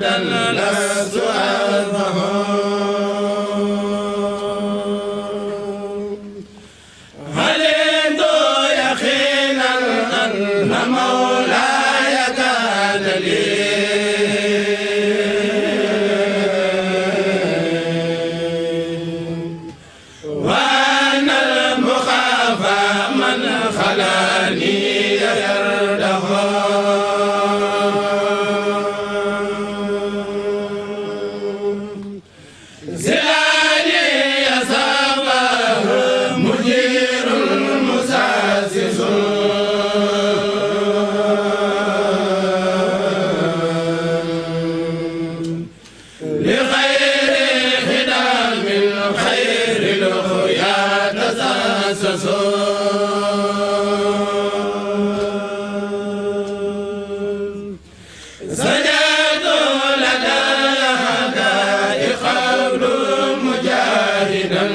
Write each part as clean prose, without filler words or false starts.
أبدا لست أرضه علمت يقينا أن مولاي كان لي وأن المخافى من خلاني يرده زلالي يصابه مجير مساسس لخير خدام خير الخيا تساسس سجدت لدى الأعداء قول مجاهدا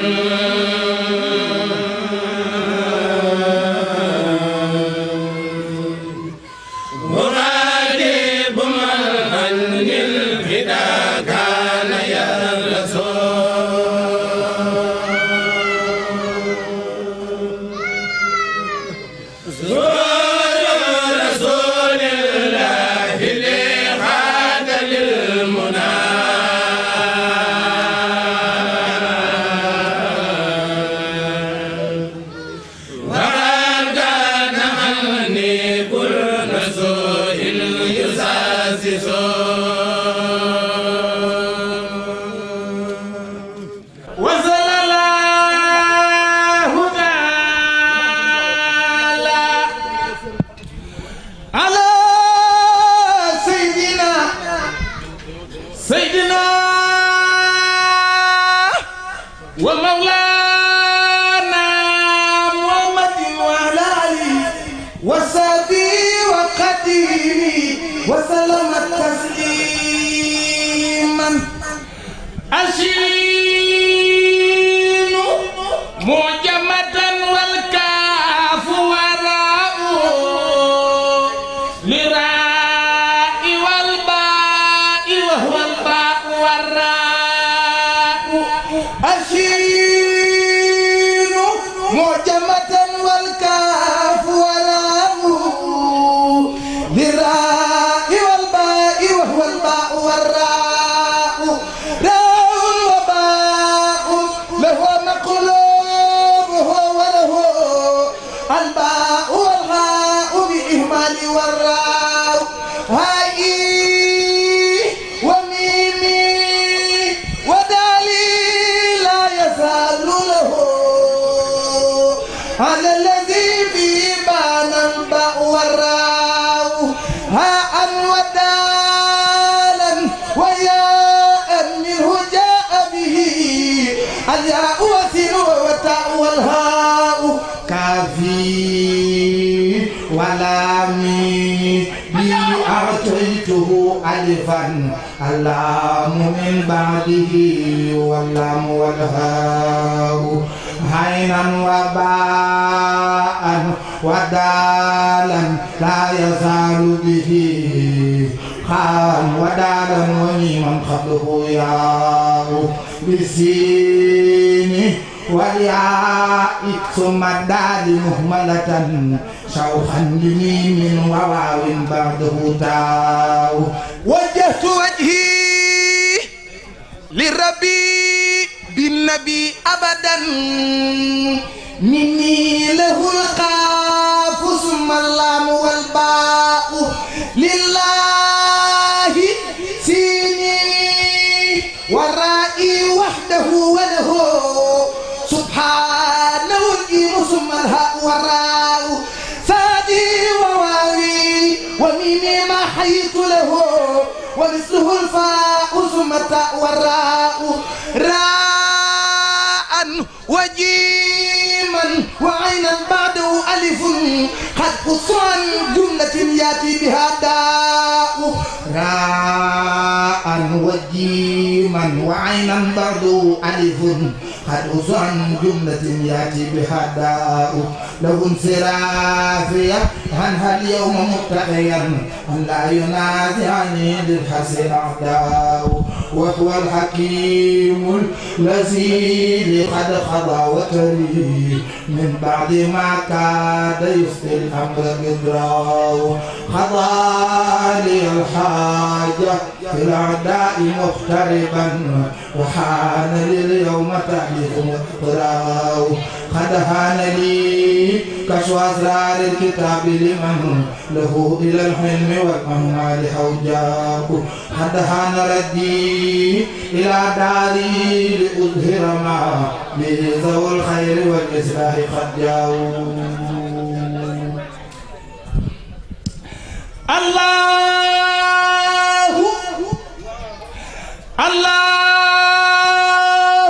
مغالب من عني الهدى كان يرسل رسول الله لغاد للمنى وقد كان عني كل سوء يساسس وصلى الله تعالى على سيدنا ومولانا محمد وعلى آله وصحبه وقديره وسلم تسليما أشين معجمة والكاف وراء لراء والباء وهو الباء والراء أشين معجمة والكاف وراء لراء والباء وهو الباء والراء راء وباء له مقلوب وله الباء والغاء بإهمال والراء هاي وميمي ودالي لا يزال له على الذي في بان الباء والراء هاء ودالا وياء منه جاء به الياء وسين والتاء والهاء كافي ولامي بي أعطيته ألفا اللام من بعده واللام والهاء عينا وباء ودالا لا يزال به خان ودالا وميما قبله ياء بالسين والياء ثم الدال مهملة شوخا لميم وواو بعده تاء وجهت وجهي للربي بالنبي أبدا مني له القاف ثم اللام والباء لله سيني ورائي وحده وله سبحانه الجيم ثم الهاء والراء سادي وواوي وميمي ما حييت له ومثله الفاء ثم التاء والراء راء وجيما وعينا بعده ألف قد قصان جملة يأتي بها داء راء وجيما وعينا بعده ألف حدوث عن جملة يأتي بها داء لو انصرافي عنها اليوم متقيا أن لا ينازعني للحسن أعداء وهو الحكيم الذي قد قضى وتري من بعد ما كاد يفضي الأمر قدرا قضى لي الحاجة في الأعداء مغتربا وحان لي اليوم تحديث واقتراء قد هان لي كشف أسرار الكتاب لمن له إلى الحلم والأموال حوجاب قد هان ردي إلى داري لأظهر ما به ذو الخير والإصلاح قد جاءوا الله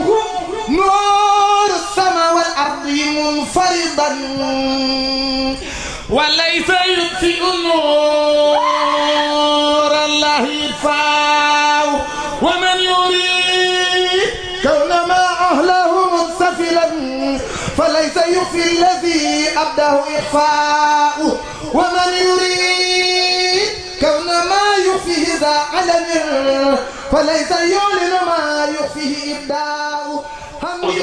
نور السماء والأرض منفردا وليس يطفئ نور الله يطفأ ومن يريد كون ما أهله منسفلا فليس يخفي الذي أبداه إخفاء ومن يريد كون ما يخفيه ذا علم فليس يعلن ما يخفيه إبداء حمدي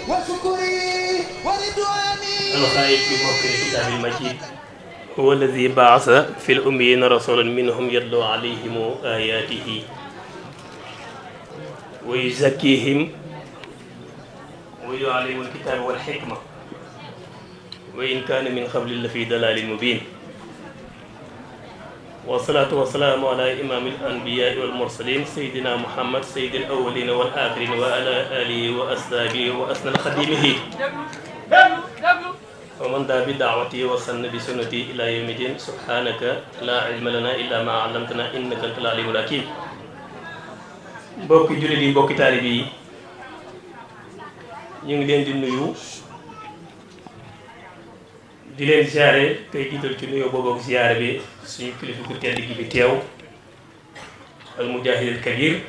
وشكري ورضواني الخائف في موكل الكتاب المجيد هو الذي بعث في الأميين رسولا منهم يتلو عليهم آياته ويزكيهم ويعلم الكتاب والحكمة وإن كان من قبل لفي ضلال مبين والصلاة والسلام على إمام الأنبياء والمرسلين سيدنا محمد سيد الأولين والآخرين وعلى آله وأصحابه وأسنى خديمه ومن دعا بدعوته وسن بسنته إلى يوم الدين سبحانك لا علم لنا إلا ما علمتنا إنك أنت العليم الحكيم mbokki jullit yi mbokki taalibe yi ñu ngi leen di nuyu di leen ziare tey jiital ci nuyoo boobu ak ziare bi suñu kilifa gu tedd gi fi teew al mujahid al kabir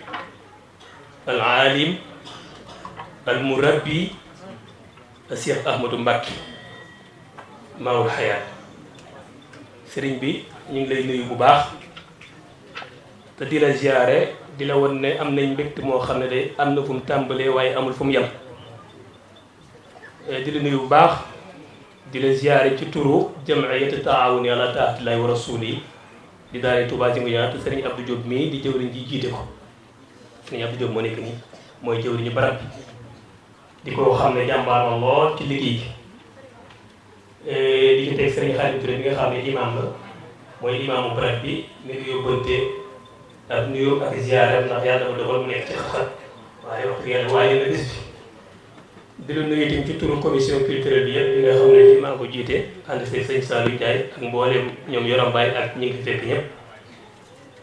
al alim al murabbi al Cheikh Ahmadou Mbacké Maoul Hayaat sëriñ bi ñu ngi lay nuyu bu baax te di la ziare di la won ne am nañ mbégte moo xam ne de am na fu mu tàmbalee waaye amul fu mu yem di la nuyu bu baax di la ziare ci turu jam'iyatu taawuni ala taatillahi wa rasuli di daara Touba Zingonia te sëriñ Abdou Diop mii di jëwriñ ji jiite ko sëriñ Abdou Diop moo nekk nii mooy jëwriñu barab bi di ko xam ne jàmbaar la lool ci liggéey di ci teg sëriñ Xaadim Touré bi nga xam ne imaam la mooy imaamu barab bi mi ngi yóbbante ak nuyoo ak ziaram ndax yàlla dafa dogal mu nekk ci xat waaye wax dëgg yàlla waaye na bis bi di la nuyu itam ci turu commission culturelle bi yëpp bi nga xam ne ci maa ko jiite ànd see sëñ Saliou Ndiaye ak mboolem ñoom Yoram Baye ak ñi ngi fi fekk ñëpp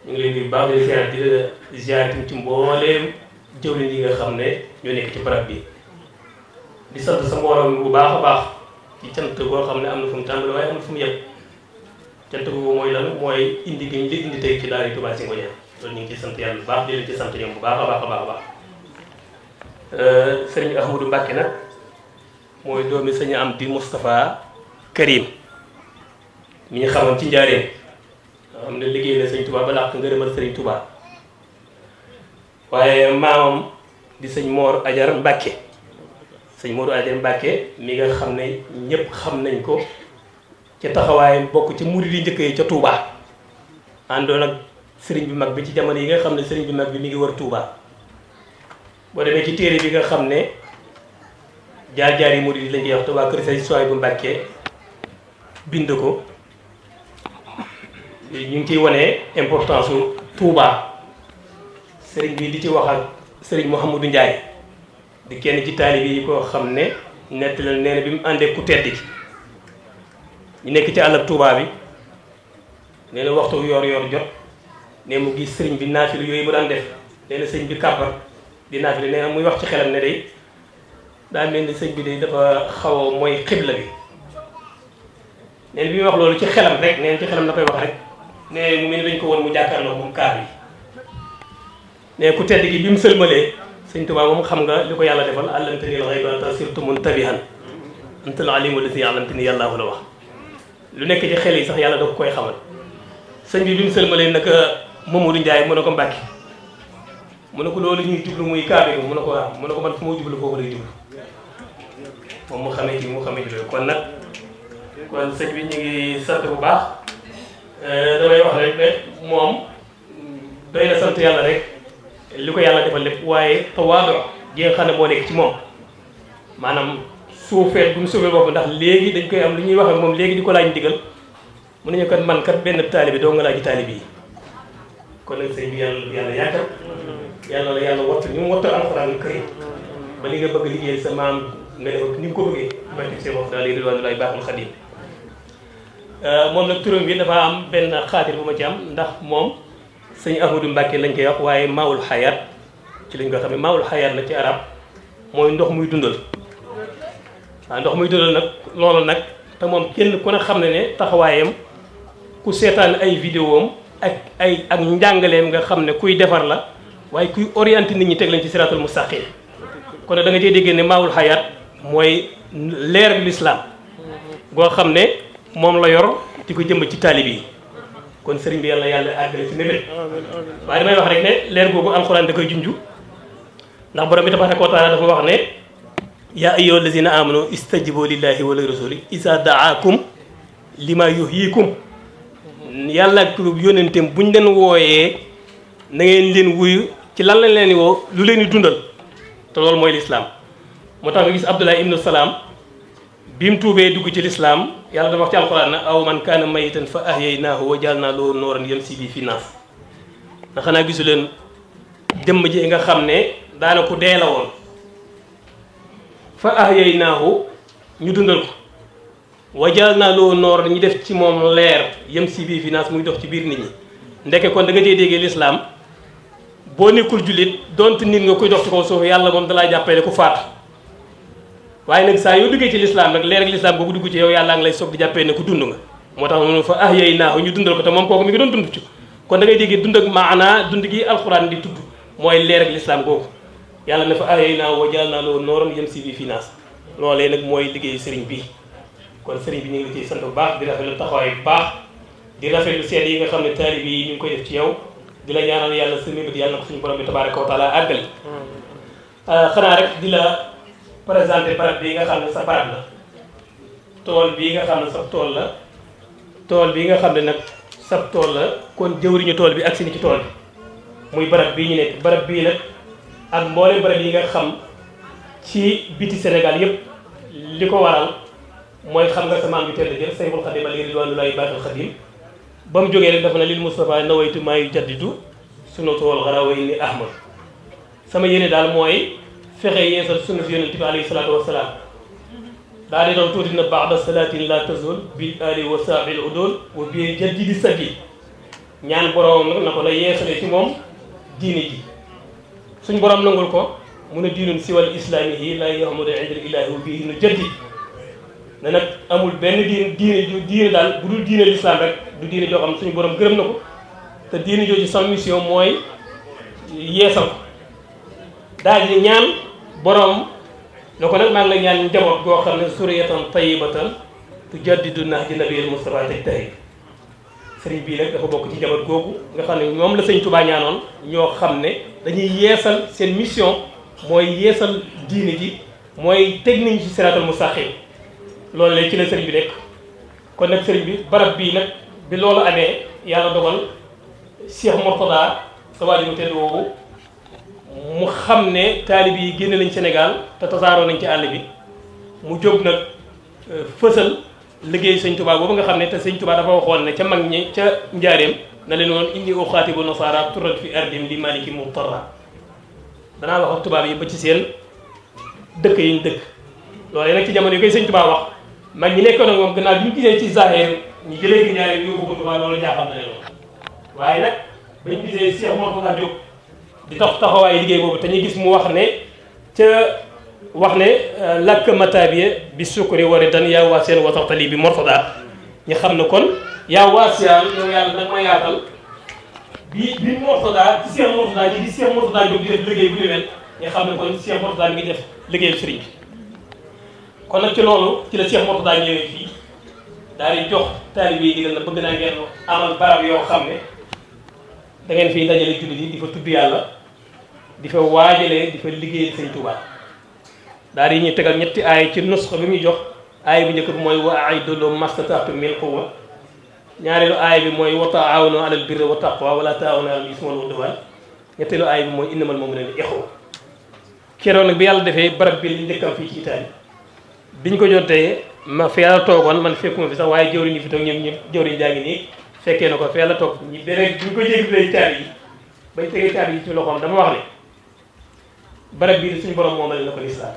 ñu ngi leen di baax di ziar di la ziar itam ci mbooleem jëwlin yi nga xam ne ñoo nekk ci barab bi di sant sa mbooloo bu baax a baax ci cant boo xam ne am na fu mu tàmbali waaye amul fu mu yem cant boobu mooy lan mooy indi gi ñu li indi tey ci daara Touba Zingonia loolu ñu ngi ciy sant yàlla bu baax di leen ci sant ñoom bu baax a baax a baax a baax sëriñ Ahmadou Mbacké nag mooy doomi sëñ Amdi Moustapha Karim mi ñu xamoon ci njaareem nga xam ne liggéey na sëñ Touba ba làq ngërëmal sëriñ Touba waaye maamam di sëñ Mor Ajar Mbacké sëñ Mor Ajar Mbacké mi nga xam ne ñëpp xam nañ ko ca taxawaayam bokk ci murid yi njëkk yi ca Touba àndoon ak sëriñ bi mag bi ci jamono yi nga xam ne sëriñ bi mag bi mi ngi wër Touba boo demee ci téere bi nga xam ne jaar-jaar yi murid yi lañ koy wax Touba kër sëriñ Souhaïbou Mbacké bind ko ñu ngi ciy wane importance su Touba sëriñ bi di ci wax ak sëriñ Mouhamadou Ndiaye di kenn ci taalibe yi koo xam ne nett la nee na bi mu àndee ku tedd ki ñu nekk ci àllab Touba bi nee na waxtu yor jot ne mu gis sëriñ bi naafilu yooyu mu daan def nee na sëriñ bi kàppar di naafilu nee na muy wax ci xelam ne day daa mel ni sëriñ bi day dafa xaw a mooy xibla bi nee na bi muy wax loolu ci xelam rek nee na ci xelam la koy wax rek ne mu mel ni dañ ko woon mu jàkkaarloo moom kaar bi ne ku tedd gi bi mu sëlmalee sëñ Tuubaa moom xam nga li ko yàlla defal allamtani al-ghayba sirtu muntabihan anta al-alimu allati allamtani yàllaa la wax lu nekk ci xel yi sax yàlla da ko koy xamal sëñ bi mu sëlmalee nag Mamadou Ndiaye mu ne ko Mbàkke mu ne ko loolu ñuy jublu muy kaabe bi mu ne ko waaw mu ne ko man fu ma jublu foofu lay jublu moom mu xamee ci loolu kon nag kon sëñ bi ñu ngi sant bu baax damay wax rek ne moom doy na sant yàlla rek li ko yàlla defal lépp waaye tawaadu gi nga xam ne moo nekk ci moom maanaam suufeel bu mu suufeel bopp ndax léegi dañ koy am lu ñuy wax ak moom léegi di ko laaj ndigal mu ne ñu kat man kat benn taalibe doo nga laaj taalibe yi kon nag sëñ bi yàlla yàggal yàlla la yàlla wattu ni mu wattu alxuraan kër ba li nga bëgg liggéeyal sa maam nga def ni mu ko bëggee barke Seex Muxtaar yi ridwaanullaahi baaxul xadiim moom nag turam bi dafa am benn xaatir bu ma ci am ndax moom sëñ Ahmadou Mbàkke lañ koy wax waaye maawul xayaat ci lañ ko xam ne maawul xayaat la ci arab mooy ndox muy dundal waaw ndox muy dundal nag loolu nag te moom kenn ku ne xam ne ne taxawaayam ku seetaan ay vidéo am ak njàngaleem nga xam ne kuy defar la waaye kuy orienté nit ñi teg lañ ci siraatul mustaqim kon da nga cey déggee ne maawul xayaat mooy leer l'islam goo xam ne moom la yor di ko jëmb ci taalib yi kon sëriñ bi yàlla àggale ci mébét waaye damay wax rek ne leer googu alxuraan da koy junju ndax borom bi tabaaraka wa taala dafa wax ne yaa ayyuha allazina amanu istajibu lillahi wa li rasuli isa daakum lima yuhyikum yàlla ak yónenteem buñ leen wooyee na ngeen leen wuyu ci lan lañ leen di woo lu leen di dundal te loolu mooy lislaam moo tax nga gis Abdullah ibnu Salaam bi mu tuubee dugg ci lislaam yàlla dafa wax ci alxuraan na aw man kaana mayitan fa ahyaynaahu wa jaalnaa lahu nooran yamshi bihi fi naas na xanaa gisu leen jëmm ji nga xam ne daana ko dee la woon fa ahyaynaahu ñu dundal ko wa jaalnaa lahu nooran ñu def ci moom leer yamshi bihi fi naas muy dox ci biir nit ñi ndeke kon da nga dee déggee lislaam boo nekkul jullit donte nit nga koy dox ci kaw suuf yàlla moom dalaa jàppale ku faatu waaye nag saa yoo duggee ci lislaam rek leer ak lislaam boobu dugg ci yow yàlla ngi lay soog di jàppee ne ku dund nga moo tax mu fa ahyaynaahu ñu dundal ko te moom kooku mi ngi doon dund ci kon da ngay déggee dund ak maanaa dund gi alxuraan di tudd mooy leer ak lislaam googu yàlla ne fa ahyaynaahu wa jaalnaa lahu nooran yamshi bihi fi naas loolee nag mooy liggéeyu sëriñ bi kon sëriñ bi ñu ngi la ciy sant bu baax di rafetlu taxawaay bu baax di rafetlu seet yi nga xam ne taalib yi ñu ngi koy def ci yow di la ñaanal yàlla sa mébét yàlla na ko suñu borom bi tabaaraka wa taala àggal xanaa rek di la présenté barab bii nga xam ne sa barab la tool bii nga xam ne sa tool la tool bii nga xam ne nag sa tool la kon jëwriñu tool bi agsi ni ci tool bi muy barab bii ñu nekk barab bii nag ak mboolem barab yi nga xam ci biti Sénégal yépp li ko waral mooy xam nga sa maam bi tedd jël Sayxul Xadim alayhi ridwaanullaahi baaxil xadim ba mu jógee rek dafa ne lil Moustapha nawaytu maa yujaddidu sunnata wal ghara wa inni ahmad sama yéene daal mooy fexe yeesal sunna si yonent bi alayhi salaatu wasalaam daal di doon tuuti na ba'da salaatin la tazul bil ali wa saabil udul wa bi jaddidi sabil ñaan boroomam nag na ko la yeesale ci moom diine ji suñ borom nangul ko mu ne diinun siwal islaami yi la yahmudu indal ilaahi wa bihi nu jaddid ne nag amul benn diine daal bu dul diine l'islam rek du diine joo xam suñu borom gërëm na ko te diine jooju sama mission mooy yeesal ko daal di ñaan borom na ko nag maa ngi la ñaan njaboot goo xam ne suriyatan tayyibatan tujaddidu nahji nabiyil Mustafa tajtahid sëriñ bii nag dafa bokk ci njaboot googu nga xam ne moom la sëñ Touba ñaanoon ñoo xam ne dañuy yeesal seen mission mooy yeesal diine ji mooy teg nañ ci siraatal mustaqim loolu la ci la sëriñ bi nekk kon nag sëriñ bi barab bii nag bi loolu amee yàlla dogal Cheikh Mourtada sa waajuru tedd woowu mu xam ne taalib yi génne nañ Sénégal te tasaaroo nañ ci àll bi mu jóg nag fësal liggéey sëñ Touba boobu nga xam ne te sëñ Touba dafa waxoon ne ca mag ñi ca njaareem na leen woon inni uxaatibu nasaara turat fi ardim li maliki mutarra danaa wax ak tubaab yi ba ci seen dëkk yi ñu dëkk loolu nag ci jamono yi koy sëñ Touba wax mag ñi nekkoon ak moom gannaaw bi ñu gisee ci zahir ñu jëlee gi njaareem yóbbu ko Touba loolu jaaxal na leen waaye nag bañ gisee Cheikh Mourtada jóg di taxawaay liggéey boobu te ñu gis mu wax ne ca wax ne lakk matabiye bi sukkuri wari dan yaa waa seen wasaxtali bi Mourtada ñu xam ne kon yaa waa siyaan yow yàlla nag ma yaatal bi Mourtada ci Cheikh Mourtada ji di Cheikh Mourtada jóg di def liggéey bu ñu mel nga xam ne kon Cheikh Mourtada mi ngi def liggéeyal sëriñ bi kon nag ci loolu ci la Cheikh Mourtada ñëwee fii daal di jox taalibe yi digal na bëgg naa ngeen amal barab yoo xam ne da ngeen fiy dajale jullit yi di fa tudd yàlla di fa waajalee di fa liggéeyal sëriñ Touba daal di ñuy tegal ñetti aay ci nusxa bi muy jox aay bi njëkk bi mooy wa a'iddu lahum mastata'tum min quwwa ñaareelu aay bi mooy wa ta'awanu alal birri wa taqwa wala ta'awanu alal ismi wal udwan ñetteelu aay bi mooy innamal mu'minuna ixwa keroog nag bi yàlla defee barab bi li njëkkam fii ci Italie biñ ko jotee ma fi yàlla toogoon man fekkuma fi sax waaye jëwriñ ñi fi toog ñoom ñëpp jëwriñ jaa ngi nii fekkee na ko fi yàlla toog ñi beneen bi ñu ko jéglee caabi yi bañ tegee caabi yi ci loxoom dama wax ne barab bii di suñu borom moomale na ko lislaam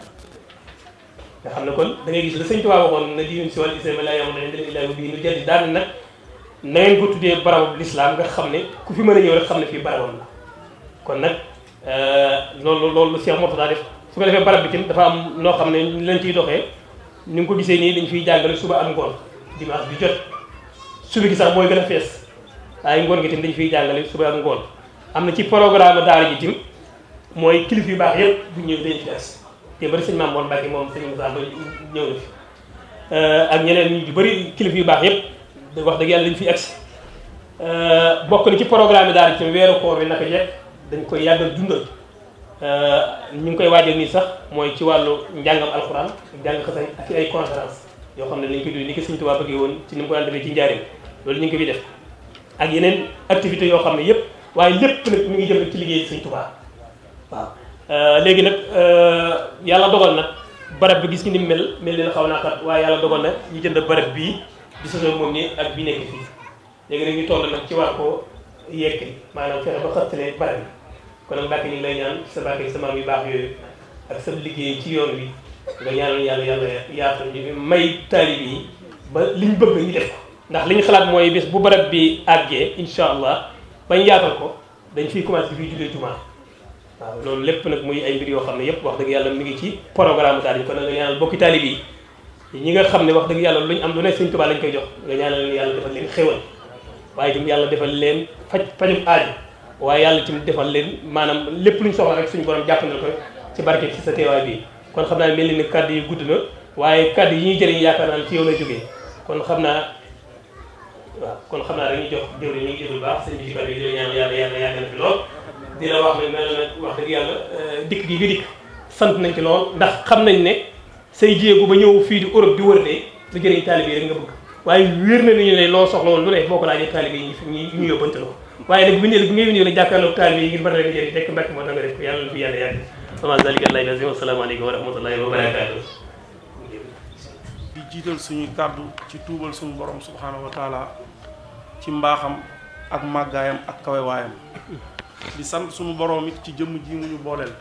nga xam ne kon da ngay gis la sëñ Tuubaa waxoon na diinun si wàllu islam laa yawma inda Illaahi bii nu jaddi daal nag na ngeen ko tuddee barabu lislaam nga xam ne ku fi mën a ñëw rek xam ne fii barabam la kon nag loolu Cheikh Mourtada def su ko defee barab bi tamit dafa am noo xam ne lañ ciy doxee ni nga ko gisee nii dañ fiy jàngale suba ak ngoon dimanche bi jot suba gi sax mooy gën a fees waaye ngoon gi tamit dañ fiy jàngale suba ak ngoon am na ci programme daara ji tamit mooy kilif yu baax yëpp bu ñëw dañ fi as te bari sëñ Maam Mor Mbacke moom sëñ Moussa ba ñëw na fi ak ñeneen ñu bëri kilif yu baax yëpp wax dëgg yàlla dañ fi agsi bokk na ci programme daara ji tamit weeru koor bi naka jekk dañ koy yàggal dundal ñu ngi koy waajal nii sax mooy ci wàllu njàngam alxuraan jàng xasay ak ci ay conférence yoo xam ne dañ koy dund ni ko Sëñ Tuubaa bëggee woon ci ni mu ko daan defee ci njaareem loolu ñu ngi ko fi def ak yeneen activités yoo xam ne yëpp waaye lépp nag mi ngi jëm rek ci liggéey Sëñ Tuubaa waaw léegi nag yàlla dogal na barab bi gis ñu ni mel ni la xaw naa xat waaye yàlla dogal na ñu jënd barab bii di sosoo moom nii ak bi nekk fii léegi nag ñu toll nag ci war ko yekki maanaam fexe ba xattalee barab bi kon nag Mbàkke ñu ngi lay ñaan sa barke sa maam yu baax yooyu ak sa liggéey ci yoon wi nga ñaanal yàlla yaatal ñu may taalib yi ba liñ bëgg ñu def ko ndax li ñu xalaat mooy bés bu barab bi àggee incha allah bañ yaatal ko dañ fiy commencé fii jullee jumaa waaw loolu lépp nag muy ay mbir yoo xam ne yëpp wax dëgg yàlla mi ngi ci programme daal yi kon nag nga ñaanal bokki taalib yi ñi nga xam ne wax dëgg yàlla lu ñu am lu ne Sëñ Tuubaa lañ koy jox nga ñaanal yàlla defal leen xéwal waaye itam yàlla defal leen fajum aaju waaye yàlla tamit defal leen maanaam lépp lu ñu soxla rek suñu borom jàppandal ko ci barke ci sa teewaay bii kon xam naa mel ni kàddu yi gudd na waaye kàddu yi ñuy jëriñ yaakaar naa ci yow lay jógee kon xam naa dañuy jox jëwriñ ñu ngi jël bu baax sëñ bi ci kàddu yi di la ñaan yàlla yàgg na fi lool di la wax ne mel na nag wax dëgg yàlla dikk gi nga dikk sant nañ ci lool ndax xam nañ ne say jéegu ba ñëw fii di Europe di wër de lu jëriñ taalib yi rek nga bëgg waaye wér na ni ñu ne loo soxla woon lu ne boo ko laajee taalib yi ñu yóbbante la ko waaye nag bi ngay windee la jàkkaarloog taalib yi ngir mën a leen jëriñ rek mbàkk moo tax nga def ko yàlla na fi yàlla yàgg sama zalika allahi lazim asalaamaaleykum wa rahmatullahi wa barakatuh di jiital suñuy kàddu ci tuubal suñu borom subhanahu wa taala ci mbaaxam ak màggaayam ak kawewaayam di sant suñu borom it ci jëmm ji mu ñu booleel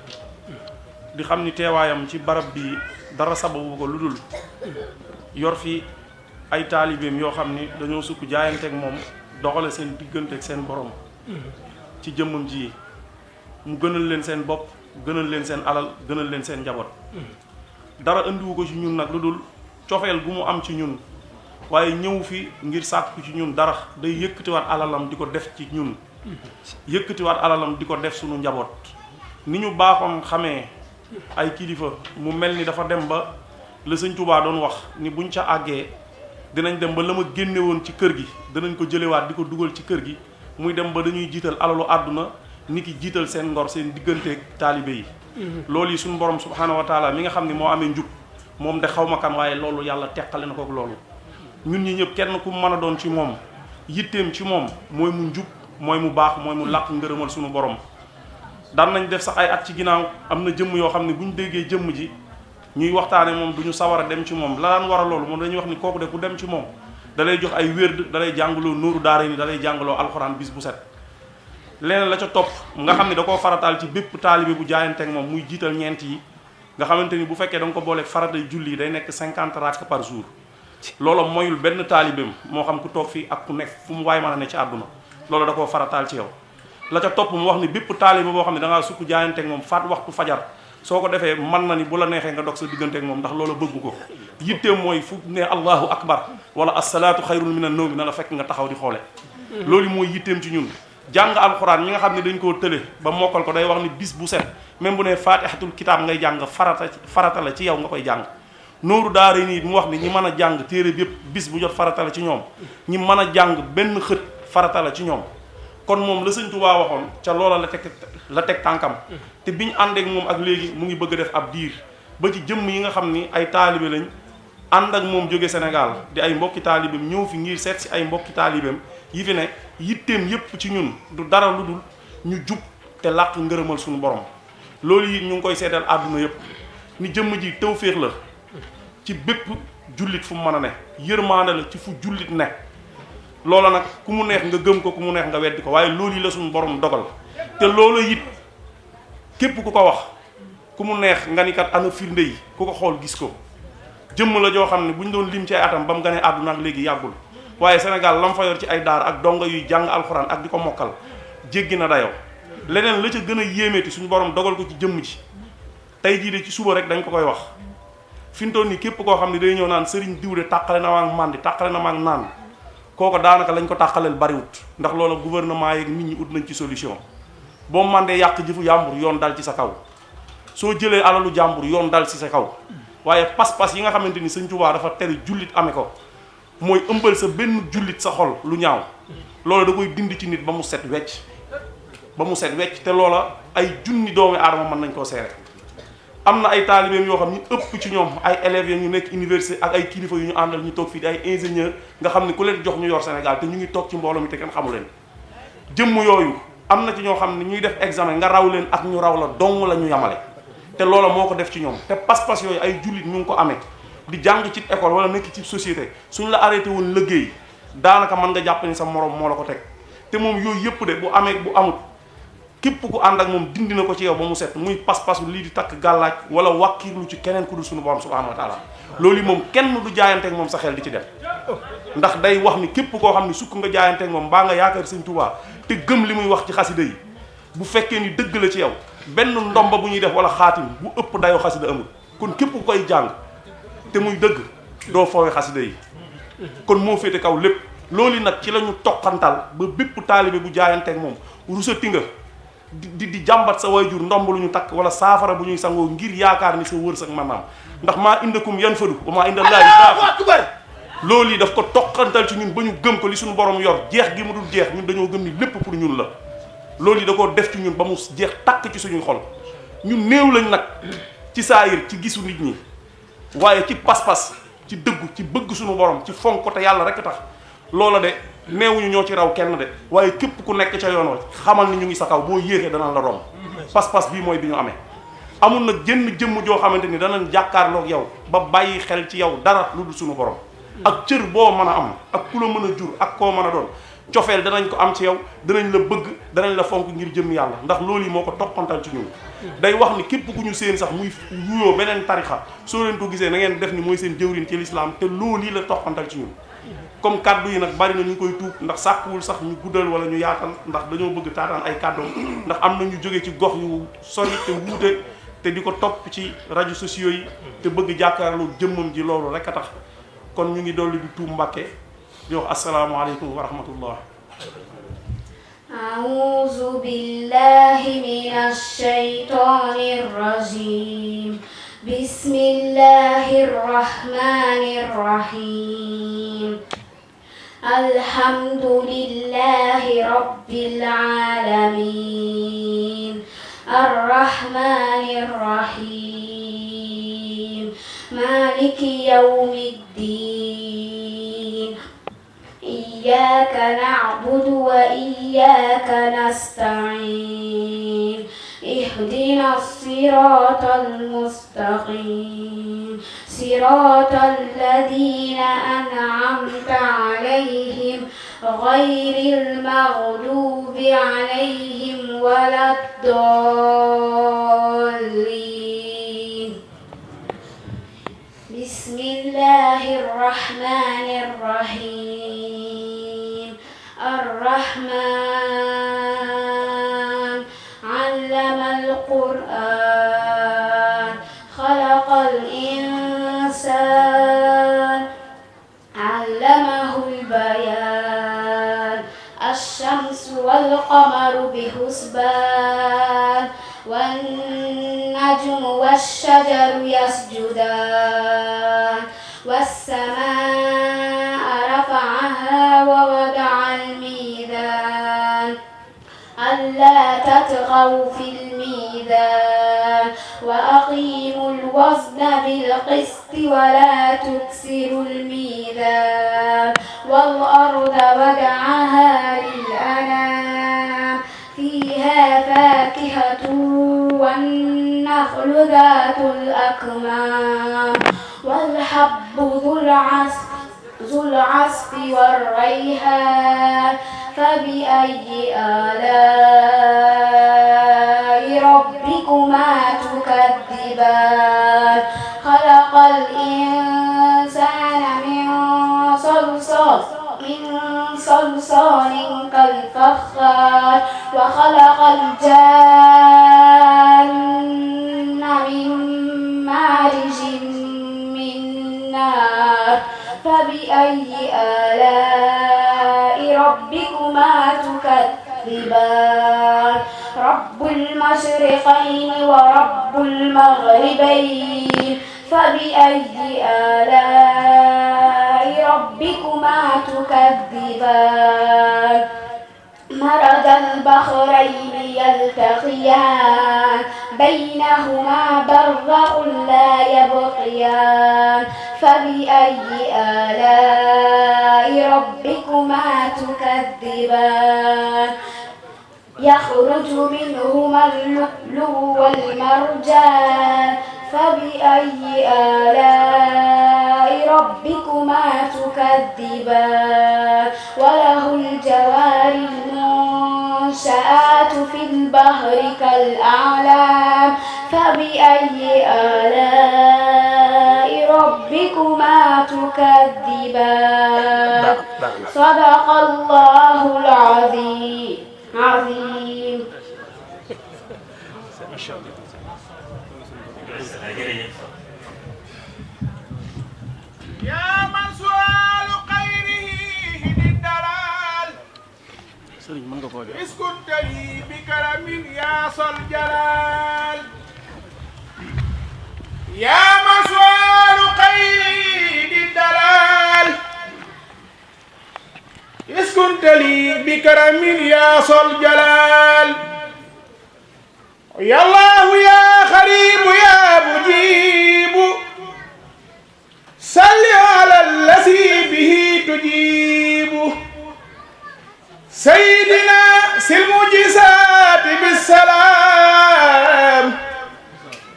di xam ni teewaayam ci barab bi dara sababu ko lu dul yor fi ay taalibeem yoo xam ni dañoo sukk jaayanteeg moom doxale seen diggante ak seen borom ci jëmmam ji mu gënal leen seen bopp gënal leen seen alal gënal leen seen njaboot dara indiwu ko ci ñun nag lu dul cofeel gu mu am ci ñun waaye ñëw fi ngir sàkku ci ñun dara day yëkkatiwaat alalam di ko def ci ñun yëkkatiwaat alalam di ko def suñu njaboot ni ñu baaxoon xamee ay kilifa mu mel ni dafa dem ba la Sëñ Tuubaa doon wax ni buñ ca àggee dinañ dem ba la ma génne woon ci kër gi danañ ko jëlewaat di ko dugal ci kër gi muy dem ba dañuy jiital alalu àdduna nit ki jiital seen ngor seen digganteeg taalibe yi loolu yi suñu borom subhaanahu wa taala mi nga xam ne moo amee njub moom de xaw ma kan waaye loolu yàlla teqale na ko ak loolu ñun ñi ñëpp kenn ku mën a doon ci moom yitteem ci moom mooy mu njub mooy mu baax mooy mu làq ngërëmal suñu borom daan nañ def sax ay at ci ginnaaw am na jëmm yoo xam ne bu ñu déggee jëmm ji ñuy waxtaane moom du ñu sawar a dem ci moom la daan war a loolu moom dañuy wax ni kooku de ku dem ci moom da lay jox ay wérd da lay jàngaloo nóoru daara ni da lay jàngaloo alxuraan bis bu set leneen la ca topp nga xam ne da koo farataal ci bépp taalibe bu jaayanteeg moom muy jiital ñeent yi nga xamante ni bu fekkee da nga ko booleeg faratay julli day nekk 50 rakk par jour loolu moyul benn taalibeem moo xam ku toog fii ak ku nekk fu mu waay mën a ne ci àdduna loolu da koo farataal ci yow la ca topp mu wax ni bépp taalibe boo xam ne da ngaa sukk jaayanteeg moom faat waxtu fajar soo ko defee mën na ni bu la neexee nga dog sa digganteeg moom ndax loolu bëgg ko yitteem mooy fu ne allahu akbar wala asalaatu xayrun minan nawmi na la fekk nga taxaw di xoole loolu mooy yitteem ci ñun jàng alxuraan ñi nga xam ne dañ koo tële ba mokkal ko day wax ni bis bu set même bu ne faatihatul kitaab ngay jàng farata la ci yow nga koy jàng. nooru daara nii mu wax ni ñi mën a jàng téere bi yëpp bis bu jot farata la ci ñoom ñi mën a jàng benn xët farata la ci ñoom kon moom la Sëñ Tuubaa waxoon ca loola la teg tànkam te biñ àndeek moom ak léegi mu ngi bëgg a def ab diir ba ci jëmm yi nga xam ni ay taalibe lañ ànd ak moom jóge Sénégal di ay mbokki taalibeem ñëw fi ngir seet si ay mbokki taalibeem yi fi ne yitteem yépp ci ñun du dara lu dul ñu jub te làq ngërëmal suñu borom loolu it ñu ngi koy seetal àdduna yépp ni jëmm ji tawféex la ci bépp jullit fu mu mën a ne yërmaande la ci fu jullit ne loola nag ku mu neex nga gëm ko ku mu neex nga weddi ko waaye loolu yi la suñu borom dogal te loola it képp ku ko wax ku mu neex nga ni kat ana firnde yi ku ko xool gis ko jëmm la joo xam ne bu ñu doon lim ci ay atam ba mu ganee àdduna ak léegi yàggul waaye Sénégal lam fa yor ci ay daara ak donga yuy jàng alxuraan ak di ko mokkal jéggi na dayoo leneen la ca gën a yéemeeti suñu borom dogal ko ci jëmm ji tey jii de ci suba rek dañ ko koy wax fi mu toll nii képp koo xam ne day ñëw naan sëriñ diw de tàqale na ma ak màndi tàqale na ma ak naan kooko daanaka lañ ko tàqaleel bariwut ndax loola gouvernement yeeg nit ñi ut nañ ci solution boo màndee yàq jëfu jàmbur yoon dal ci sa kaw soo jëlee alalu jàmbur yoon dal ci sa kaw waaye pas-pas yi nga xamante ni Sëñ Tuubaa dafa tere jullit ame ko mooy ëmbal sa benn jullit sa xol lu ñaaw loola da koy dindi ci nit ba mu set wecc te loola ay junni doomi aadama mën nañ koo seere am na ay taalibeem yoo xam ni ëpp ci ñoom ay élèves ya ñu nekk université ak ay kilifa yu ñu àndal ñu toog fii di ay ingénieur nga xam ne ku leen jox ñu yor Sénégal te ñu ngi toog ci mbooloo mi te kenn xamu leen jëmm yooyu am na ci ñoo xam ne ñuy def examen nga raw leen ak ñu raw la dong la ñu yamale te loola moo ko def ci ñoom te pas-pas yooyu ay jullit ñu ngi ko amee di jàng ci école wala nekk ci société suñ la arrêté woon liggéey daanaka mën nga jàpp ni sa morom moo la ko teg te moom yooyu yëpp de bu amee bu amut képp ku ànd ak moom dindi na ko ci yow ba mu set muy pas-pasu lii di takk gàllaaj wala wàkkiirlu ci keneen ku dul suñu borom subhanahu wa taala loolu yi moom kenn du jaayanteeg moom sa xel di ci dem ndax day wax ni képp koo xam ne sukk nga jaayanteeg moom mbaa nga yaakaar Sëñ Tuubaa te gëm li muy wax ci xasida yi bu fekkee ni dëgg la ci yow benn ndomba bu ñuy def wala xaatim bu ëpp dayoo xasida amul kon képp ku koy jàng te muy dëgg doo foowe xasida yi kon moo féete kaw lépp loolu nag ci la ñu toqantal ba bépp taalibe bu jaayanteeg moom rusati nga di jàmbat sa waajur ndomb lu ñu takk wala saafara bu ñuy sangoo ngir yaakaar ni sa wërsëg maanaam ndax maa indakum yanfadu wa maa indallaahi baaq loolu yi daf ko toqantal ci ñun ba ñu gëm ko li suñu borom yor jeex gi mu dul jeex ñun dañoo gëm ni lépp pour ñun la loolu yi da koo def ci ñun ba mu jeex takk ci suñuy xol ñun néew lañ nag ci saayir ci gisu nit ñi waaye ci pas-pas ci dëggu ci bëgg suñu borom ci fonk ko te yàlla rek tax loola de neewuñu ñoo ci raw kenn de waaye képp ku nekk ca yoon wa xamal ni ñu ngi sa kaw boo yéexee danañ la romb pas-pas bii mooy bi ñu amee amul nag jënn jëmm joo xamante ni danañ jàkkaarloog yow ba bàyyi xel ci yow dara lu dul suñu borom ak cër boo mën a am ak ku la mën a jur ak koo mën a doon cofeel danañ ko am ci yow danañ la bëgg danañ la fonk ngir jëm yàlla ndax loolu yi moo ko toqantal ci ñun day wax ni képp ku ñu seen sax muy wuyoo beneen tarixa soo leen ko gisee na ngeen def ni mooy seen jëwriñ ci lislaam te loolu yi la toqantal ci ñun comme kaddu yi nag bari na ñu koy tuub ndax sàkkuwul sax ñu guddal wala ñu yaatal ndax dañoo bëgg taataan ay kàddoom ndax am na ñu jóge ci gox yu sori te wuute te di ko topp ci rajo sociaux yi te bëgg jàkkaarloo jëmmam ji loolu rek a tax kon ñu ngi dolli di tuub Mbàkke di wax asalaamaaleykum wa rahmatullah. أعوذ بالله من الشيطان الرجيم بسم الله الرحمن الرحيم الحمد لله رب العالمين الرحمن الرحيم مالك يوم الدين إياك نعبد وإياك نستعين اهدنا الصراط المستقيم صراط الذين أنعمت عليهم غير المغضوب عليهم ولا الضالين بسم الله الرحمن الرحيم الرحمن علم القرآن خلق الإنسان علمه البيان الشمس والقمر والقمر بحسبان والنجم والشجر يسجدان والسماء رفعها ووضع الميزان ألا تطغوا في الميزان وأقيموا الوزن بالقسط ولا تكسروا الميزان والأرض وضعها للأنام فيها فاكهة والنخل ذات الأكمام والحب ذو العصف والريحان فبأي آلاء ربكما تكذبان خلق الإنسان من صلصال كالفخار وخلق الجان من مارج من نار فبأي آلاء ربكما تكذبان رب المشرقين ورب المغربين فبأي آلاء ربكما تكذبان مرج البحرين يلتقيان بينهما برزخ لا يبغيان فبأي آلاء ربكما تكذبان يخرج منهما اللؤلؤ والمرجان فبأي آلاء ربكما تكذبان وله الجوار المنشآت في البحر كالأعلام فبأي آلاء ربكما تكذبان صدق الله العظيم يا من سؤال خيره للدلال إذ كنت لي بكرم يا ذا الجلال يا من سؤال خيره للدلال إذ كنت لي بكرم يا ذا الجلال يا الله يا خريب يا مجيب صل على الذي به تجيب سيدنا المعجزات بالسلام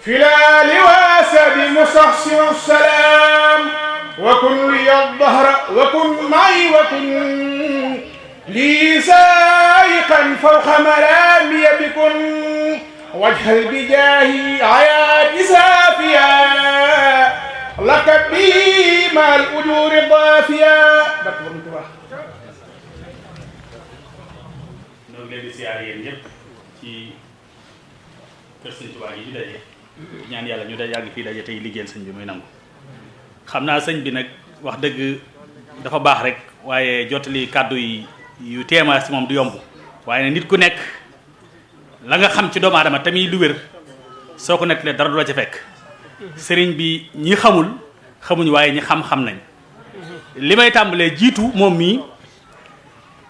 في الآل واسد مستحسن السلام وكن لي الظهر وكن معي وكن لي سائقا فوق مرامي بكن واجهل بجاهي عياد سافيا لك بي مع الأجور الضافية ñoo ngi leen di siyaare yéen ñëpp ci kër sëñ Tuubaa yi ñu daje ñaan yàlla ñu yàgg fii daje tey liggéeyal sëñ bi muy nangu xam naa sëñ bi nag wax dëgg dafa baax rek waaye jottali kàddu yi yu téema si moom du yomb waaye nag nit ku nekk la nga xam ci doomu aadama tamit lu wér soo ko nettalee dara du la ca fekk sëriñ bi ñi xamul xamuñ waaye ñi xam-xam nañ li may tàmbalee jiitu moom mii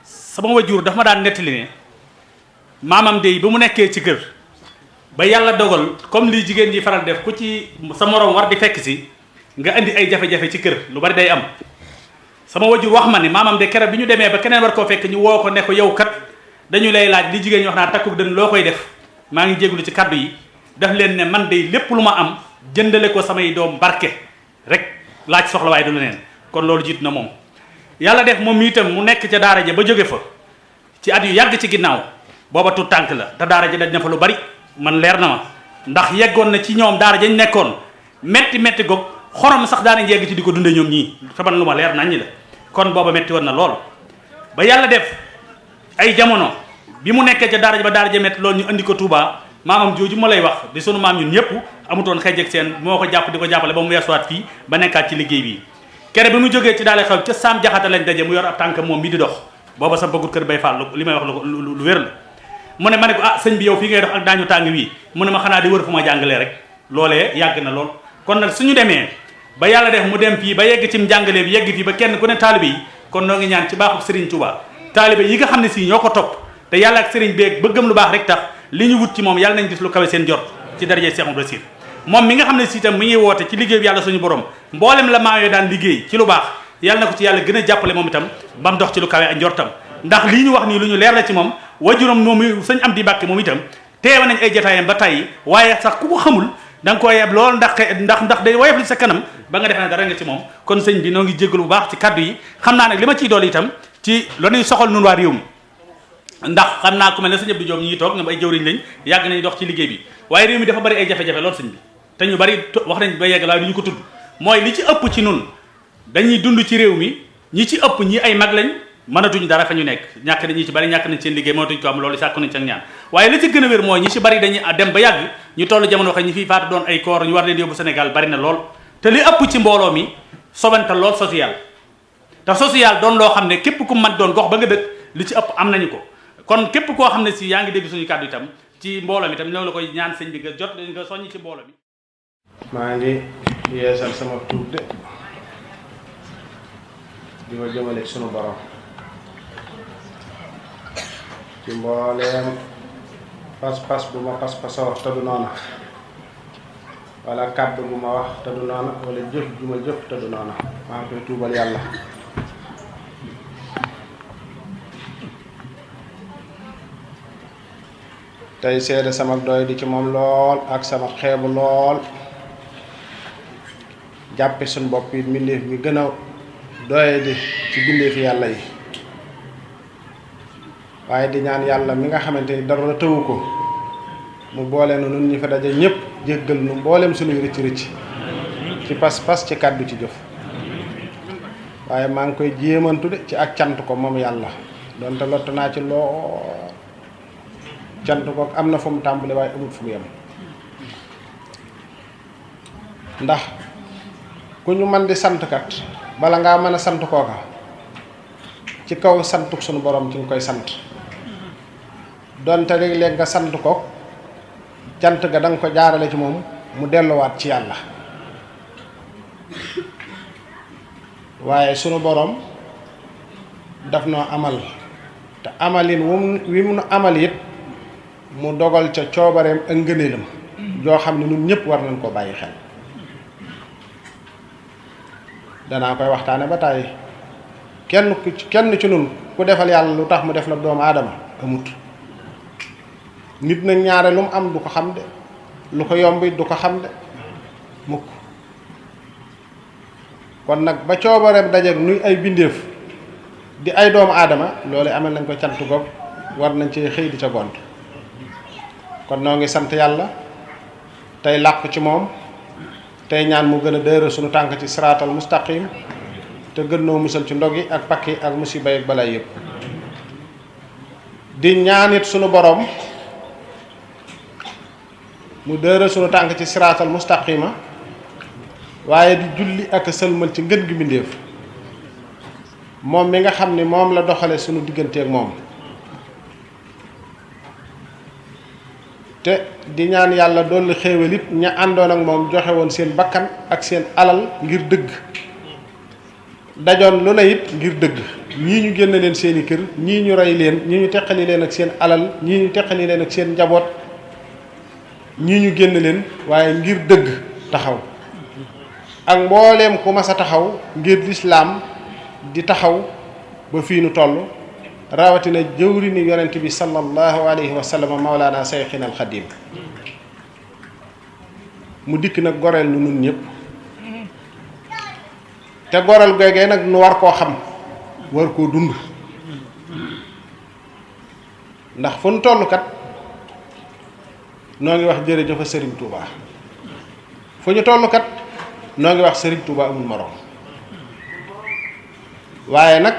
sama wajur dafa ma daan nettali ne maamam de ba mu nekkee ci kër ba yàlla dogal comme li jigéen ñi faral def ku ci sa morom war di fekk si nga indi ay jafe-jafe ci kër lu bari day am sama wajur wax ma ne maamam de keroog bi ñu demee ba keneen war koo fekk ñu woo ko ne ko yow kat dañu lay laaj li jigéen ñi wax naa takkuk dën loo koy def maa ngi jégalu ci kaddu yi daf leen ne man de lépp lu ma am jëndale ko samay doom barke rek laaj soxla waaye du leneen kon loolu jiitu na moom yàlla def moom itam mu nekk ca daara ja ba jóge fa ci at yu yàgg ci ginnaaw booba tu tànk la te daara ja daj na fa lu bari man leer na ma ndax yeggoon na ci ñoom daara jañ nekkoon metti metti goog xorom sax daanañ yegg ci di ko dunde ñoom ñii te man lu ma leer nañ ñi la kon booba metti woon na lool ba yàlla def ay jamono bi mu nekkee ca daara ja ba daara ja metti loolu ñu andi ko Touba maamam jooju ma lay wax di sunu maam ñun ñëpp amutoon xeej ak seen moo ko jàpp di ko jàppale ba mu weesuwaat fii ba nekkaat ci liggéey bi kere bi mu jógee ci daale xew ca Saam Jaxate lañ daje mu yor ab tànk moom mi di dox booba sa bëggut kër bay Fall li may wax lu wér la mu ne ma ne ko ah sëñ bi yow fii ngay dox ak daañu tàng wii mu ne ma xanaa di wër fu ma jàngalee rek loolee yàgg na lool kon nag suñu demee ba yàlla def mu dem fii ba yegg ci njàngale bi yegg fii ba kenn ku ne taalibe yi kon noo ngi ñaan ci baaxu Serigne Touba taalibe yi nga xam ne si ñoo ko topp te yàlla ak Serigne beeg bëggam lu baax rek tax li ñu wut ci moom yàlla nañ gis lu kawe seen jot ci daraje Cheikh Ibra Sir moom mi nga xam ne si itam mi ngi woote ci liggéey bi yàlla suñu borom mboolem la maa yoo daan liggéey ci lu baax yàlla na ko ci yàlla gën a jàppale moom itam ba mu dox ci lu kawe ak njortam ndax lii ñu wax nii lu ñu leer la ci moom wajuram moom sëñ am di Mbàkke moom itam teewe nañ ay jotaayam ba tey waaye sax ku ko xamul da nga koy yeb lool ndax day woyof li sa kanam ba nga defe ne dara nga ci moom kon sëñ bi noo ngi jégalu bu baax ci kaddu yi xam naa nag li ma ciy dool itam ci lañuy soxal nun waa réew mi ndax xam naa ku mel ne sëñ Abdou Diop ñi toog ñoom ay jëwriñ lañ yàgg nañu dox ci liggéey bi waaye réew mi dafa bari ay jafe-jafe lool sëñ bi te ñu bari wax nañ ba yegg waaye du ñu ko tudd mooy li ci ëpp ci nun dañuy dund ci réew mi ñi ci ëpp ñi ay mag lañ mënatuñ dara fa ñu nekk ñàkk nañ ñi ci bari ñàkk nañ seen liggéey mënatuñ ko am loolu sàkku nañ ci ak ñaan waaye li ci gën a wér mooy ñi ci bari dañuy dem ba yàgg ñu toll jamono waxe ñi fiy faatu doon ay koor ñu war leen yóbbu Sénégal bari na lool te li ëpp ci mbooloo mi sobantal lool social te social doon loo xam ne képp ku man doon gox ba nga dëkk li ci ëpp am nañu ko kon képp koo xam ne si yaa ngi dégg suñu kàddu itam ci mbooloo mi itam ñoo la koy ñaan sëñ bi nga jot nga soññ ci mbooloo mi maa ngi yeesal sama tuub de di ko jëmale sunu borom ci mbooleem pas-pas bu ma pas-pasoo te du noona wala kàddu bu ma wax te du noona wala jëf ju ma jëf te du noona maa ngi koy tuubal yàlla tey seede sama doy di ci moom lool ak sama xeebu lool jàppe suñ bopp yi mbindeef mi gën a doye di ci bindeefi yàlla yi waaye di ñaan yàlla mi nga xamante ni dara tëwu ko mu boole nu nun ñi fa daje ñëpp jéggal nu mboolem suñuy rëcc rëcc ci pas-pas ci kàddu ci jëf waaye maa ngi koy jéemantu de ci ak cant ko moom yàlla donte lott naa ci lool cant ko am na fu mu tàmbali waaye amul fu mu yem ndax ku ñu mën di sant kat bala ngaa mën a sant kooka ci kaw santuk sunu borom ci nga koy sant donte léeg-léeg nga sant ko cant ga da nga ko jaarale ci moom mu delluwaat ci yàlla waaye sunu borom daf noo amal te amalin wi mu amal it mu dogal ca coobareem ak ngëneelam joo xam ne ñun ñëpp war nañ ko bàyyi xel danaa koy waxtaane ba tàyyi kenn ci nun ku defal yàlla lu tax mu def la doomu aadama amut nit nag ñaare lu mu am du ko xam de lu ko yomb du ko xam de mukk kon nag ba coobareem dajeeg nuy ay bindeef di ay doomu aadama loolu amal nañ ko cant goog war nañ ci xëy di ca gont kon noo ngi sant yàlla tey làqu ci moom tey ñaan mu gën a dëral suñu tànk ci siraatal mustaqim te gën noo musal ci ndog yi ak pakk yi ak musiba yi ak balaa yëpp di ñaanit suñu borom mu dëral suñu tànk ci siraatal mustaqima waaye di julli ak sëlmal ci ngën gi mbindéef moom mi nga xam ni moom la doxale suñu digganteeg moom te di ñaan yàlla dolli xéewal it ña àndoon ak moom joxe woon seen bakkan ak seen alal ngir dëgg dajoon lu ne it ngir dëgg ñii ñu génn leen seeni kër ñii ñu rey leen ñii ñu teqali leen ak seen alal ñii ñu teqali leen ak seen njaboot ñii ñu génn leen waaye ngir dëgg taxaw ak mbooleem ku mas a taxaw ngir lislaam di taxaw ba fii nu toll rawatina jëwrini yonent bi sallallahu alayhi wa sallam mawlaana sayxina alxadim mu dikk nag goreel nu nun ñëpp te goreel googee nag nu war koo xam war koo dund ndax fu nu toll kat noo ngi wax jërëjëfa Serigne Touba fu ñu toll kat noo ngi wax Serigne Touba amul morom waaye nag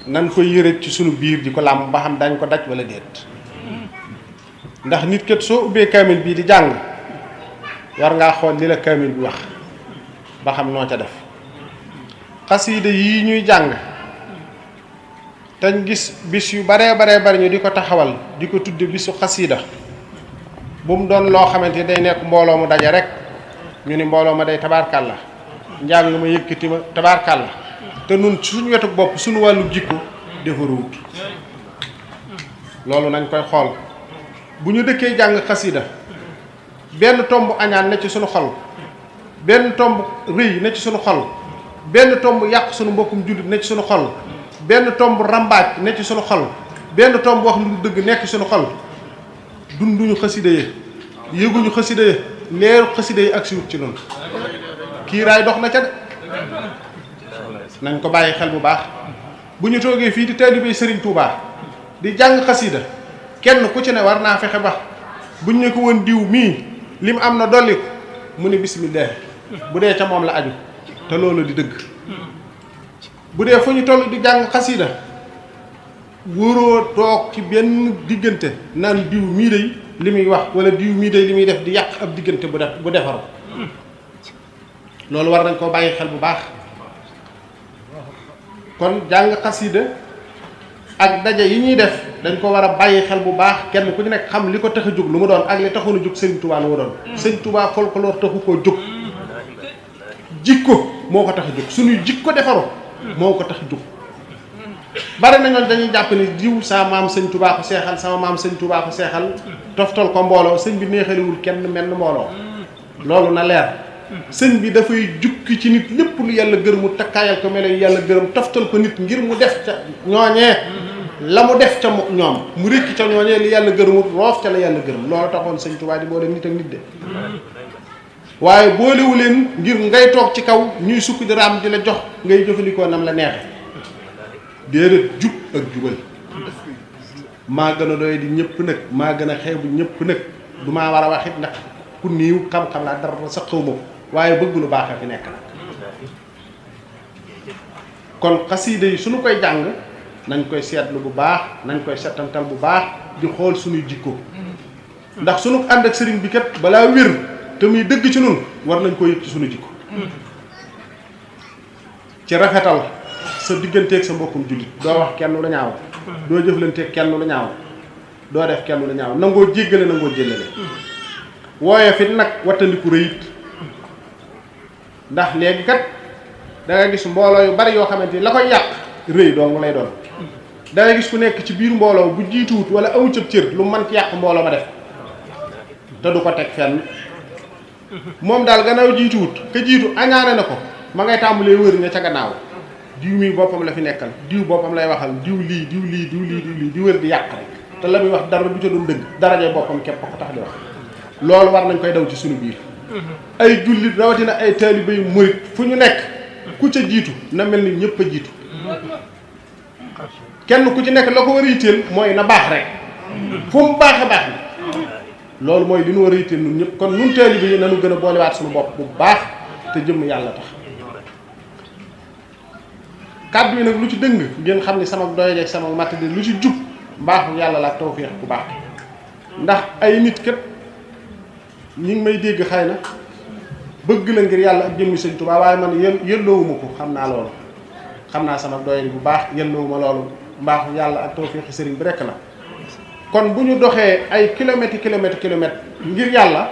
nan koy yëreet ci sunu biir di ko làmb ba xam dañ ko daj wala déet ndax nit kat soo ubbee kaamil bii di jàng war ngaa xool li la kaamil bi wax ba xam noo ca def xasiida yi ñuy jàng tañ gis bis yu baree bari ñu di ko taxawal di ko tudde bisu xasida bu mu doon loo xamante ni day nekk mbooloo mu daje rek ñu ni mbooloo ma day tabaarkàlla njàng ma yëkkati ma tabaarkàlla te nun suñu wetu bopp suñu wàllu jikko defaruwut loolu nañ koy xool bu ñu dëkkee jàng xasida benn tomb añaan ne ci suñu xol benn tomb rëy ne ci suñu xol benn tomb yàq suñu mbokkum jullit ne ci suñu xol benn tomb rambaaj ne ci suñu xol benn tomb wax lu dëgg nekk ci suñu xol dunduñu xasida yi yëguñu xasida yi leeru xasida yi ak si wut ci noonu kiiraay dox na ca de nañ ko bàyyi xel bu baax bu ñu toogee fii di taalibey Serigne Touba di jàng xasida kenn ku ci ne war naa fexe ba buñ ne ko woon diw mii lim am na dolli ko mu ne bismillah bu dee ca moom la aju te loolu di dëgg bu dee fu ñu toll di jàng xasida wóoroo toog ci benn diggante naan diw mii day li muy wax wala diw mii day li muy def di yàq ab diggante bu defaru loolu war nañ koo bàyyi xel bu baax kon jàng xasida ak daje yi ñuy def dañ ko war a bàyyi xel bu baax kenn ku ci nekk xam li ko tax a jóg lu mu doon ak li taxoon a jóg Serigne Touba lu mu doon Serigne Touba folklore taxu koo jóg jikko moo ko tax a jóg suñuy jikko defaru moo ko tax a jóg bari na ñoon dañuy jàpp ni diw sama maam Serigne Touba ko seexal sama maam Serigne Touba ko seexal toftal ko mbooloo sëñ bi neexaliwul kenn menn mbooloo loolu na leer sëñ bi dafay jukki ci nit lépp lu yàlla gërëm mu takkaayal ko melo yu yàlla gërëm toftal ko nit ngir mu def ca ñooñee la mu def ca ñoom mu rékki ca ñooñee li yàlla gërëmut roof ca la yàlla gërëm loolu taxoon sëñ Touba di boole nit ak nit de waaye boolewu leen ngir ngay toog ci kaw ñuy sukk di raam di la jox ngay jëfandikoo nam la neexe déedéet jub ak jubal maa gën a doy di ñëpp nag maa gën a xeebu ñëpp nag du maa war a wax it ndax ku niiw xam-xam laa dara sax xaw ma ko waaye bëgg lu baax a fi nekk nag kon xasiida yi suñu koy jàng nañ koy seetlu bu baax nañ koy setantal bu baax di xool suñuy jikko ndax suñu ànd ak sëriñ bi kat balaa wér te muy dëgg ci nun war nañ ko yëg ci suñu jikko ci rafetal sa digganteeg sa mbokkum jullit doo wax kenn lu ñaaw doo jëflanteeg kenn lu ñaaw doo def kenn lu ñaaw nangoo jéggale nangoo jëllale wooye fit nag wattandiku rëyit ndax léegi kat da nga gis mbooloo yu bari yoo xamante ni la koy yàq rëy dong lay doon da nga gis ku nekk ci biir mbooloo bu jiituwut wala amu ca cër lu mën ci yàq mbooloo ma def te du ko teg fenn moom daal gannaaw jiituwut ka jiitu añaane na ko ma ngay tàmbalee wër ña ca gannaaw diw mii boppam la fi nekkal diw boppam lay waxal diw lii diw lii diw lii diw lii di wër di yàq rek te la muy wax dara du ca doon dëgg daraje boppam képp ko tax di wax loolu war nañ koy daw ci suñu biir ay jullit rawatina ay taalibe yu murit fu ñu nekk ku ca jiitu na mel ni ñëpp a jiitu kenn ku ci nekk la ko war a yitteel mooy na baax rek fu mu baax a baax na loolu mooy li ñu war a yitteel ñun ñëpp kon nun taalibe yi nañu gën a boolewaat suñu bopp bu baax te jëmm yàlla tax kàddu yi nag lu ci dëng ngeen xam ni sama doyade ak sama matt de lu ci jub mbaaxu yàlla la tawfiix bu baax ndax ay nit kat ñi ngi may dégg xëy na bëgg la ngir yàlla ak jëmmi Sëñ Tuubaa waaye man yelloowuma ko xam naa loolu xam naa sama doyade bu baax yelloowuma loolu mbaaxu yàlla ak tawfiixi sëriñ bi rekk la kon bu ñu doxee ay kilomètres ngir yàlla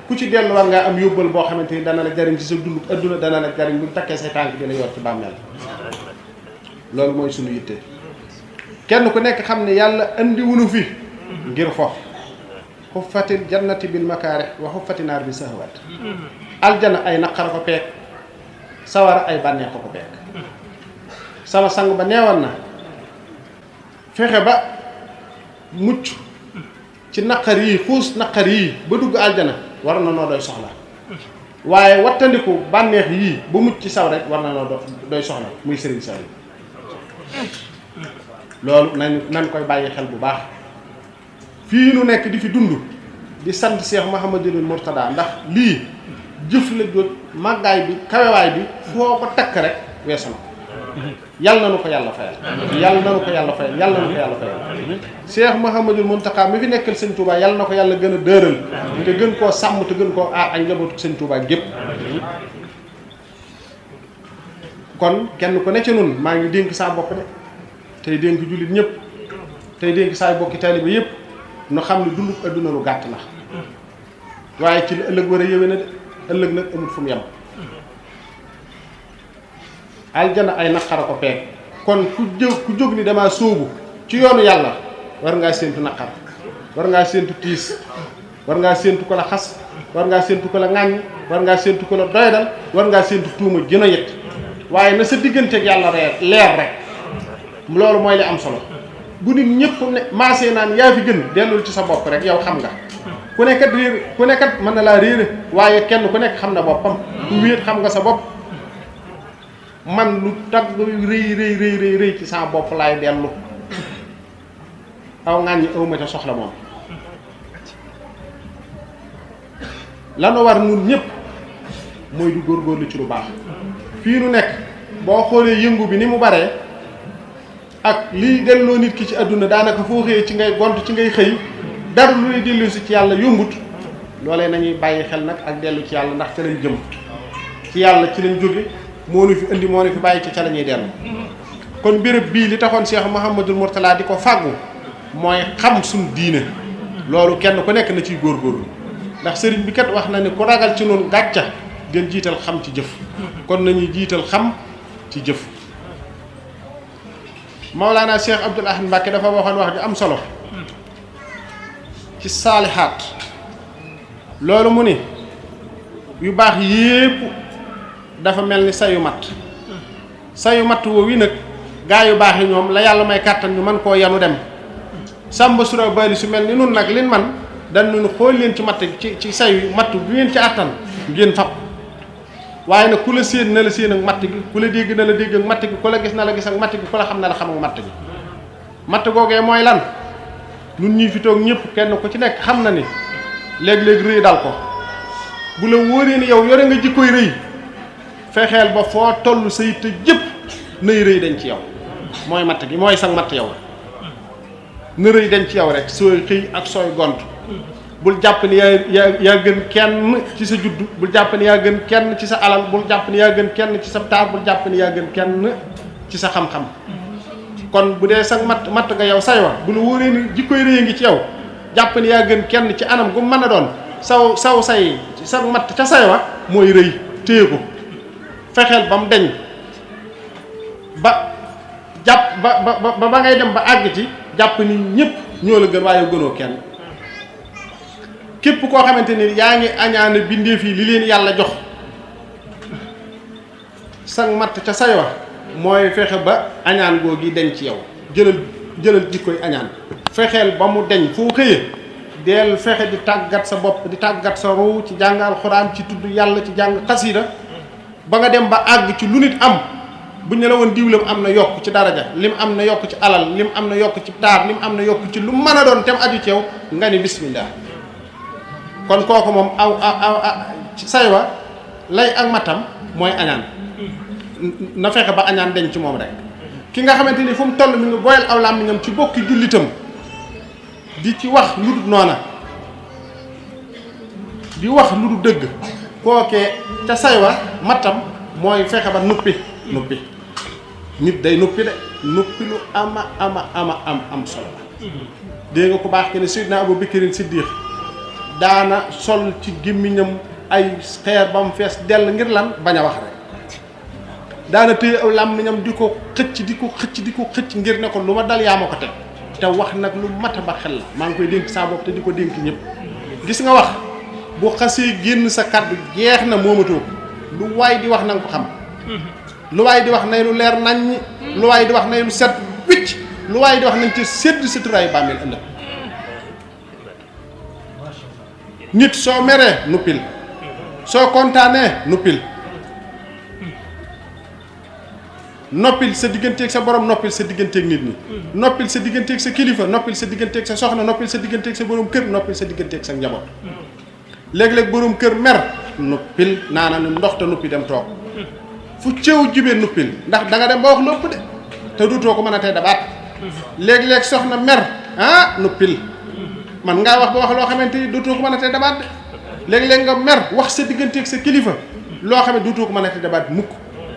ku ci dellu war ngaa am yóbbal boo xamante ni dana la jariñ ci sa dund adduna dana la jariñ bu takkee say tànk di la yor ci bàmmeel loolu mooy suñu yitte kenn ku nekk xam ne yàlla andi wunu fi ngir foofu xuffatil jannati bil makaarih wa xuffati naar bi sahwaat aljana ay naqar ko peek sawara ay bànneex ko peek sama sang ba neewoon na fexe ba mucc ci naqar yi xuus naqar yi ba dugg aljana war na noo doy soxla waaye wattandiku bànneex yii ba mucc ci saw rek war na noo doy soxla muy sëriñ Saliou loolu nañ koy bàyyi xel bu baax fii nu nekk di fi dund di sant Cheikh Mouhamadul Mourtada ndax lii jëf la jot màggaay bi kawewaay bi foo ko takk rek weesu na yàlla na nu ko yàlla fayal yàlla na nu ko yàlla fayal yàlla na nu ko yàlla fayal Cheikh Mouhamadul Mountakha mi fi nekkal sëñ Touba yàlla na ko yàlla gën a dëral te gën koo sàmm te gën koo aar ay njabootu sëñ Touba gépp kon kenn ku ne ci nun maa ngi dénk saa bopp de tey dénk jullit ñëpp tey dénk saay bokki taalibe yëpp nu xam ne dunduk adduna lu gàtt la waaye ci la ëllëg war a yëwee na de ëllëg nag amul fu mu yem aljana ay naqara ko peeg kon ku jóg ni damaa sóobu ci yoonu yàlla war ngaa séentu naqar war ngaa séentu tiis war ngaa séentu ko la xas war ngaa séentu ko la ŋàññ war ngaa séentu ko la doydal war ngaa séentu tuuma jën a yet waaye na sa digganteeg yàlla leer rek loolu mooy li am solo bu nit ñëpp ne maasee naan yaa fi gën dellul ci sa bopp rek yow xam nga ku nekkat réer ku nekkat mën na laa réere waaye kenn ku nekk xam na boppam ku wéet xam nga sa bopp man lu tag rëy ci sa bopp laay dellu aw ŋàññi awma ca soxla moom lanu war nun ñëpp mooy du góorgóorlu ci lu baax fii nu nekk boo xoolee yëngu bi ni mu baree ak liy delloo nit ki ci àdduna daanaka foo xëyee ci ngay gont ci ngay xëy dara lu lay dellu si ci yàlla yombut loolee nañuy bàyyi xel nag ak dellu ci yàlla ndax ca lañ jëm ci yàlla ci lañ jóge moo nu fi indi moo nu fi bàyyi ci ca la ñuy dellu kon béréb bii li taxoon Cheikh Mouhamadul Mourtala di ko fàggu mooy xam suñ diine loolu kenn ku nekk na ciy góorgóorlu ndax sëriñ bi kat wax na ne ku ragal ci noonu gàcca gën jiital xam ci jëf kon nañuy jiital xam ci jëf Mawlana Cheikh Abdoul Ahad Mbacké dafa waxoon wax ju am solo ci saalihaat loolu mu ni yu baax yépp dafa mel ni sayu matt woowu yi nag gaa yu baax yi ñoom la yàlla may kàttan ñu mën koo yanu dem sàmba sura bari su mel ni nun nag lin man dañ nu xool leen ci matt ci sayu matt bu ngeen ci àttan ngeen fab waaye nag ku la séen na la séen ak matt gi ku la dégg na la dégg ak matt gi ku la gis na la gis ak matt gi ku la xam na la xam ak matt gi matt googee mooy lan nun ñii fi toog ñëpp kenn ku ci nekk xam na ni léeg-léeg rëy dal ko bu la wóoree ni yow yore nga jikkoy rëy fexeel ba foo toll sa yitte jëpp nay rëy dañ ci yow mooy matt gi mooy sax matt yow na rëy dañ ci yow rek sooy xëy ak sooy gont bul jàpp ni yaa gën kenn ci sa juddu bul jàpp ni yaa gën kenn ci sa alal bul jàpp ni yaa gën kenn ci sa taar bul jàpp ni yaa gën kenn ci sa xam-xam kon bu dee sax matt nga yow say wa bu la wóoree ni jikkoy rëy ngi ci yow jàpp ni yaa gën kenn ci anam gu mën a doon saw say sa matt ca say wa mooy rëy téye ko fexeel ba mu deñ ba jàpp ba ngay dem ba àgg ci jàpp ni ñëpp ñoo la gën waaye gënoo kenn képp koo xamante ni yaa ngi añaane bindeef yi li leen yàlla jox sang matt ca say wa mooy fexe ba añaan googi deñ ci yow jëlal jikkoy añaan fexeel ba mu deñ foo xëyee deel fexe di tàggat sa bopp di tàggat sa ruu ci jàng alxuraan ci tudd yàlla ci jàng xasida ba nga dem ba àgg ci lu nit am buñ ne la woon diwlam am na yokk ci daraja lim am na yokk ci alal lim am na yokk ci taar lim am na yokk ci lu mën a doon tem aju ci yow nga ni bismillah kon kooku moom aw ci saywa lay ak matam mooy añaan na fexe ba añaan deñ ci moom rek ki nga xamante ni fu mu toll mi ngi boyal aw làmmiñam ci bokki jullitam di ci wax lu dul noona di wax lu dul dëgg kookee ca saywa matam mooy fexe ba nuppi nit day nuppi de nuppi lu am solo dégg nga ko baax ke ne Seydina Abu Bakrin Siddiq daana sol ci gémmiñam ay xeer ba mu fees dell ngir lan bañ a wax rek daana téye aw làmmiñam di ko xëcc ngir ne ko lu ma dal yaa ma ko teg te wax nag lu mat ba xel la maa ngi koy dénk saa bopp te di ko dénk ñëpp gis nga wax bu xasee génn sa kàddu jeex na moomatoo lu waay di wax na nga ko xam lu waay di wax nay lu leer naññ lu waay di wax nay lu set wicc lu waay di wax nañ ci sedd sa turaayu bàmmeel ëllëg nit soo meree nuppil soo kontaanee nuppil noppil sa digganteeg sa borom noppil sa digganteeg nit ñi noppil sa digganteeg sa kilifa noppil sa digganteeg sa soxna noppil sa digganteeg sa borom kër noppil sa digganteeg sa njaboot léeg-léeg borom kër mer nuppil naana ni ndox te nuppi dem toog fu cëw jibee nuppil ndax da nga dem ba wax lépp de te duutoo ko mën a tey dabaat léeg-léeg soxna mer nuppil man ngaa wax ba wax loo xamante ni duutoo ko mën a tey dabaat de léeg-léeg nga mer wax sa digganteeg sa kilifa loo xam ne duutoo ko mën a tey dabaat mukk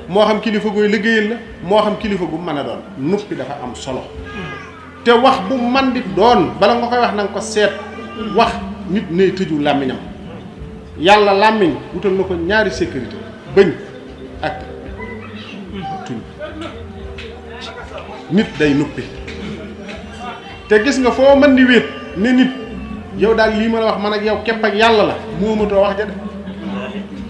moo xam kilifa gooy liggéeyal la moo xam kilifa gu mën a doon nuppi dafa am solo te wax bu man di doon bala nga koy wax na nga ko seet wax nit nay tëju làmmiñam yàlla làmmiñ wutal na ko ñaari sécurité bëñ ak tuñ nit day nuppi te gis nga foo mën di wéet ne nit yow daal lii ma la wax man ak yow képp ak yàlla la moomatoo wax ja de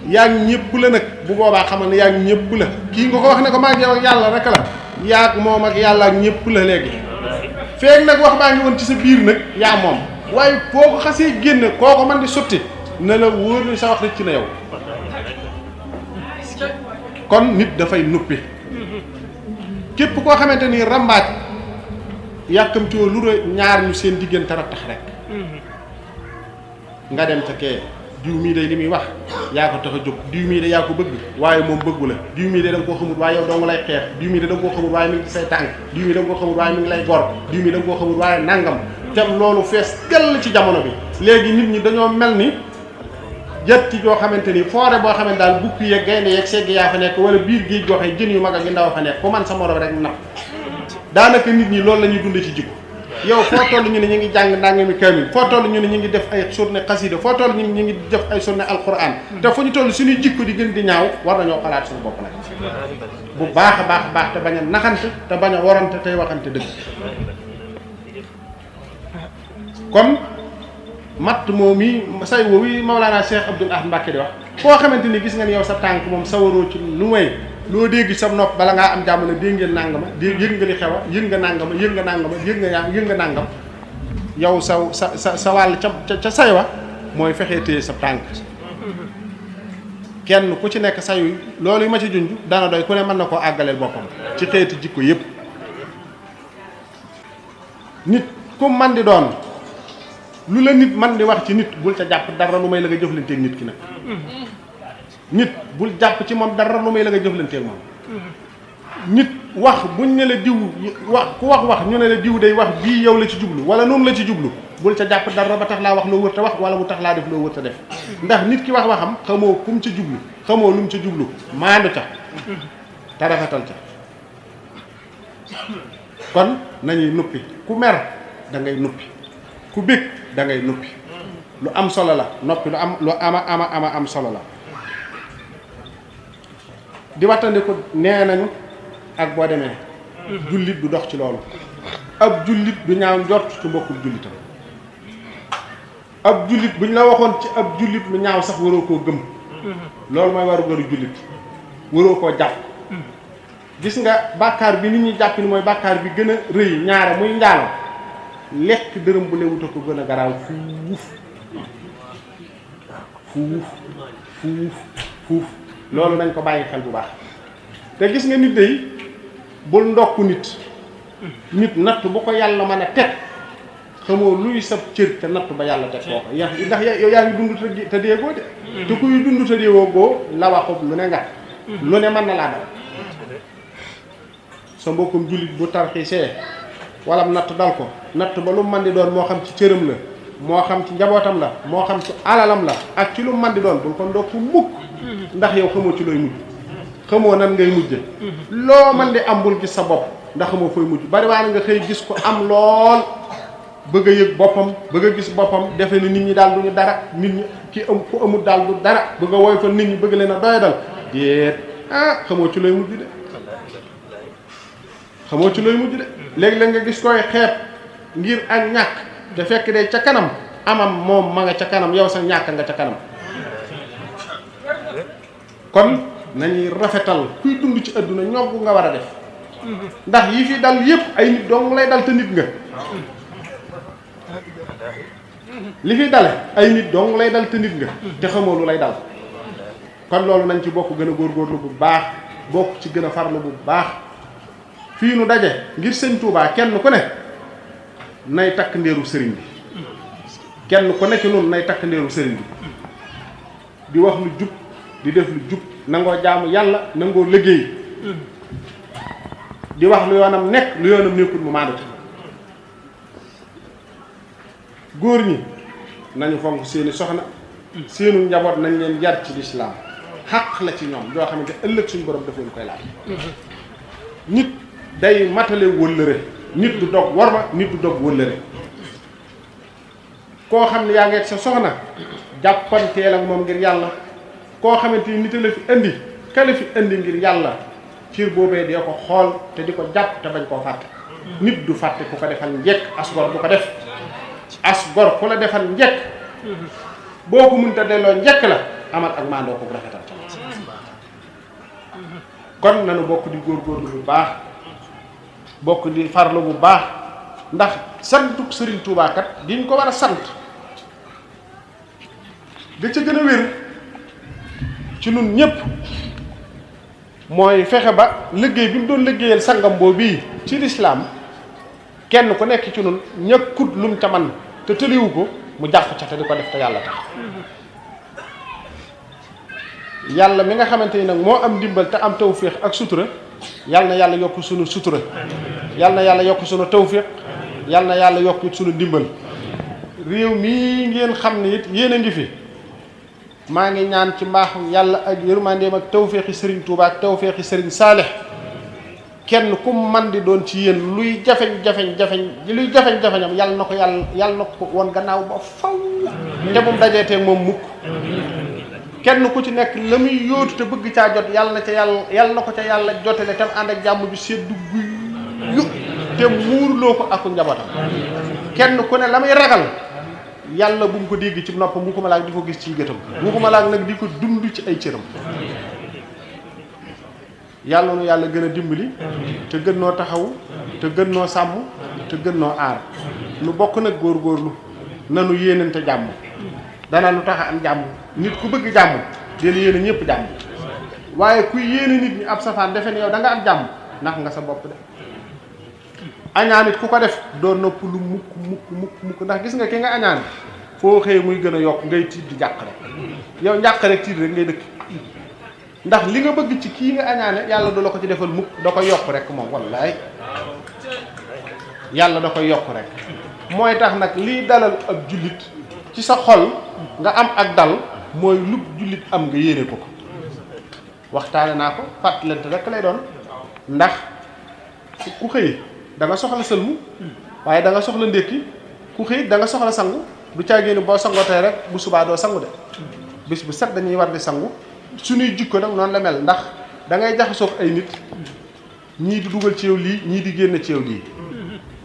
yaa ngi ñëpp la nag bu boobaa xamal ne yaa ngi ñëpp la kii nga ko wax ne ko maa ak yow ak yàlla rek la yaa ak moom ak yàlla ak ñëpp la léegi feeg nag wax baa ngi woon ci sa biir nag yaa moom waaye foo ko xasee génne koo ko mën di sotti na la wóor ni sa wax rek ci na yow kon nit dafay nuppi képp koo xamante ni rambaaj yàkkamti woo lu doy ñaar ñu seen diggante ra tax rek nga dem ca kee diw mii day li muy wax yaa ko tax a jóg diw mii de yaa ko bëgg waaye moom bëggu la diw mii de da nga koo xamut waaye yow doo nga lay xeex diw mii de da nga koo xamut waaye mi ngi ci say tànk diw mii da nga koo xamut waaye mi ngi lay gor diw mii da nga koo xamut waaye nangam tem loolu fees dell ci jamono bi léegi nit ñi dañoo mel ni jatti joo xamante ni foore boo xamante daal bukki yeeg gaynde yeeg segg yaa fa nekk wala biir géej goo xam jën yu mag ak yu ndaw fa nekk ku man sa morom rek napp daanaka nit ñi loolu la ñuy dund ci jikko yow foo toll ñu ne ñu ngi jàng ndàngami kaamil foo toll ñu ne ñu ngi def ay journée xasida foo toll ñu ngi def ay journée alquran te fu ñu toll suñuy jikko di gën di ñaaw war nañoo xalaat suñu bopp nag bu baax a baax a baax te bañ a naxante te bañ a warante tey waxante dëgg kon matt moom mi say woo wi Mawlana Cheikh Abdoul Ahad Mbacké di wax foo xamante ni gis nga ni yow sa tànk moom sawaroo ci lu may loo dégg sa nopp bala ngaa am jàmm ne dégg ngeen nàngama yëg nga li xewa yëg nga nàngama yëg nga nàngama yëg nga nàngam yow sa wàll ca say wa mooy fexee téye sa tànk kenn ku ci nekk sayu loolu yi ma ci junj dana doy ku ne mën na koo àggaleel boppam ci xeeti jikko yépp nit ku man di doon lu la nit man di wax ci nit bul ca jàpp dara lu may la nga jëflanteeg nit ki nag nit bul jàpp ci moom dara lu may la nga jëflanteeg moom nit wax buñ ne la diw wax ku wax ñu ne la diw day wax bii yow la ci jublu wala noonu la ci jublu bul ca jàpp dara ba tax laa wax loo wër ta wax wala mu tax laa def loo wër ta def ndax nit ki wax waxam xamoo kum ca jublu xamoo lu mu ca jublu maandu ca te rafetal ca kon nañuy nuppi ku mer da ngay nuppi ku bég da ngay nuppi lu am solo la noppi lu am solo la di wattandi ko nee nañu ak boo demee jullit du dox ci loolu ab jullit du ñaaw njort ci mbokkul jullitam ab jullit buñ la waxoon ci ab jullit lu ñaaw sax waroo koo gëm loolu mooy waru garu jullit waroo koo jàpp gis nga bàkkaar bi nit ñi jàpp ni mooy bàkkaar bi gën a rëy ñaare muy njaalo lekk dërëm bu lewut a ko gën a garaaw fuuf loolu nañ ko bàyyi xel bu baax te gis nga nit day bul ndokk nit natt bu ko yàlla mën a teg xamoo luy sab cër te natt ba yàlla teg koo ko ndax yow yaa ngi dund te déegoo de te kuy dund te déegoo goo la waxub lu ne nga lu ne mën na laa dal sa mbokkum jullit bu tarxiisee wala natt dal ko natt ba lu man di doon moo xam ci cëram la moo xam ci njabootam la moo xam ci alalam la ak ci lu man di doon bul ko ndokk mukk ndax yow xamoo ci looy mujj xamoo nan ngay mujje loo man di am bul gis sa bopp ndax xamoo fooy mujj bari waa na nga xëy gis ko am lool bëgg a yëg boppam bëgg a gis boppam defe ni nit ñi daal duñu dara nit ñi ki am ku amul daal du dara bëgg a woyfal nit ñi bëgg leen a doy dal déet xamoo ci looy mujj de xamoo ci looy mujj de léegi-léeg nga gis koy xeeb ngir ak ñàkk te fekk de ca kanam amam moom ma nga ca kanam yow sa ñàkk nga ca kanam kon nañuy rafetal kuy dund ci àdduna ñoggu nga war a def ndax yi fi dal yépp ay nit dong lay dal te nit nga li fi dale ay nit dong lay dal te nit nga te xamoo lu lay dal kon loolu nañ ci bokk gën a góorgóorlu bu baax bokk ci gën a farlu bu baax fii nu daje ngir sëñ Touba kenn ku ne nay takk ndeeru sëriñ bi kenn ku ne ci noonu nay takk ndeeru sëriñ bi di wax lu jub di def lu jub nangoo jaamu yàlla nangoo liggéey di wax lu yoonam nekk lu yoonam nekkul mu maandu góor ñi nañu fonk seeni soxna seenu njaboot nañ leen yar ci lislaam xàq la ci ñoom yoo xamante ëllëg suñu borom daf leen koy laaj. nit day matale wëllëre nit du dog war ma nit du dog wëllëre koo xam ne yaa ngi sa soxna jàppanteel ak moom ngir yàlla koo xamante ni nit a la fi indi ka la fi indi ngir yàlla cir boobee dee ko xool te di ko jàpp te bañ koo fàtte. nit du fàtte ku ko defal njekk as gor du ko def as gor ku la defal njekk boo ko mënta delloo njekk la amal ak maandoo ko rafetal kon nanu bokk di góorgóorlu bu baax bokk di farlu bu baax ndax santuk Sëriñ Tuubaa kat diñ ko war a sant da ca gën a wér ci nun ñépp mooy fexe ba liggéey bi mu doon liggéeyal sangam boo bii ci lislaam kenn ku nekk ci nun ñëkkut lum ca man te tëliwu ko mu jàpp ca te di ko def te yàlla tax yàlla mi nga xamante ni nag moo am ndimbal te am tawféex ak sutura yàlla na yàlla yokk sunu sutura yàlla na yàlla yokk sunu tawféex yàlla na yàlla yokk it sunu ndimbal réew mii ngeen xam ne it yéen a ngi fi maa ngi ñaan ci mbaaxu yàlla ak yërmandeem ak tawféexi Serigne Touba ak tawféexi Serigne Saalix kenn ku man di doon ci yéen luy jafeñ-jafeñam yàlla na ko yàlla na ko woon gannaaw ba faw te bu mu dajee teeg moom mukk kenn ku ci nekk la muy yóotu te bëgg caa jot yàlla na ko ca yàlla jotale te mu ànd ak jàmm ju seddu guy te muurloo ko ak njabootam kenn ku ne la muy ragal yàlla bu mu ko dégg ci noppam mu ko ma laag di ko gis ci gëtam mu ko ma laag nag di ko dund ci ay cëram yàlla nu yàlla gën a dimbali te gën noo taxaw te gën noo sàmm te gën noo aar nu bokk nag góorgóorlu nanu yéenante jàmm dana nu tax a am jàmm nit ku bëgg jàmm dina yéene ñëpp jàmm waaye ku yéene nit ñi ab safaan defe ne yow da nga am jàmm nax nga sa bopp de añaan it ku ko def doo nopp lu mukk ndax gis nga ki nga añaan foo xëyee muy gën a yokk ngay tiit di jàq rek yow njàq rek tiit rek ngay dëkk ndax li nga bëgg ci kii nga añaane yàlla du la ko ci defal mukk da koy yokk rek moom wallaay yàlla da koy yokk rek mooy tax nag liy dalal ab jullit ci sa xol nga am ak dal mooy lu jullit am nga yéene ko waxtaane naa ko fàttalante rek lay doon ndax ku xëy da nga soxla sëlmu waaye da nga soxla ndékki ku xëy da nga soxla sangu du caagéeni boo sangootee rek bu subaa doo sangu de bis bu set dañuy war di sangu suñuy jikko nag noonu la mel ndax da ngay jaxasoog ay nit ñii di dugal ci yow lii ñii di génn ci yow lii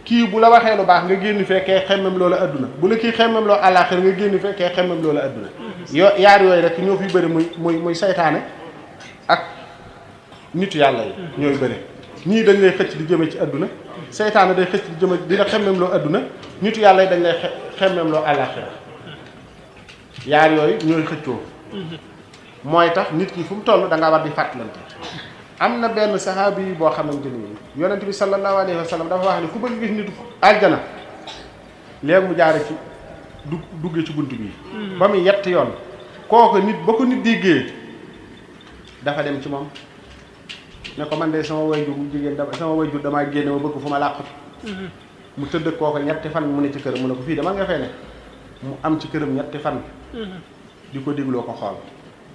kii bu la waxee lu baax nga génn fekkee xemmem loola adduna bu la kii xemmem loo àllaaxira nga génn fekkee xemmem loola adduna yaar yooyu rek ñoo fiy bëri muy saytaane ak nitu yàlla yi ñooy bëri ñii dañ lay xëcc di jëme ci adduna saytaane day xëcc di jëme dina xemmem loo adduna nitu yàlla yi dañ lay xemmem loo àllaaxira yaar yooyu ñooy xëccoo mooy tax nit ki fu mu toll da ngaa war di fàttalante am na benn saxaabi yi boo xamante ni yonent bi sallallahu alayhi wa sallam dafa wax ne ku bëgg gis nit aljana léegi mu jaare ci dugge ci bunt bi ba muy yett yoon kooku nit ba ko nit déggee dafa dem ci moom ne ko man de sama wayjur bu jigéen sama wayjur damaa génne ma bëgg fu ma làqatu mu tëdd kooku ñetti fan mu ne ci këram mu ne ko fii dama nga fee ne mu am ci këram ñetti fan di ko dégloo ko xool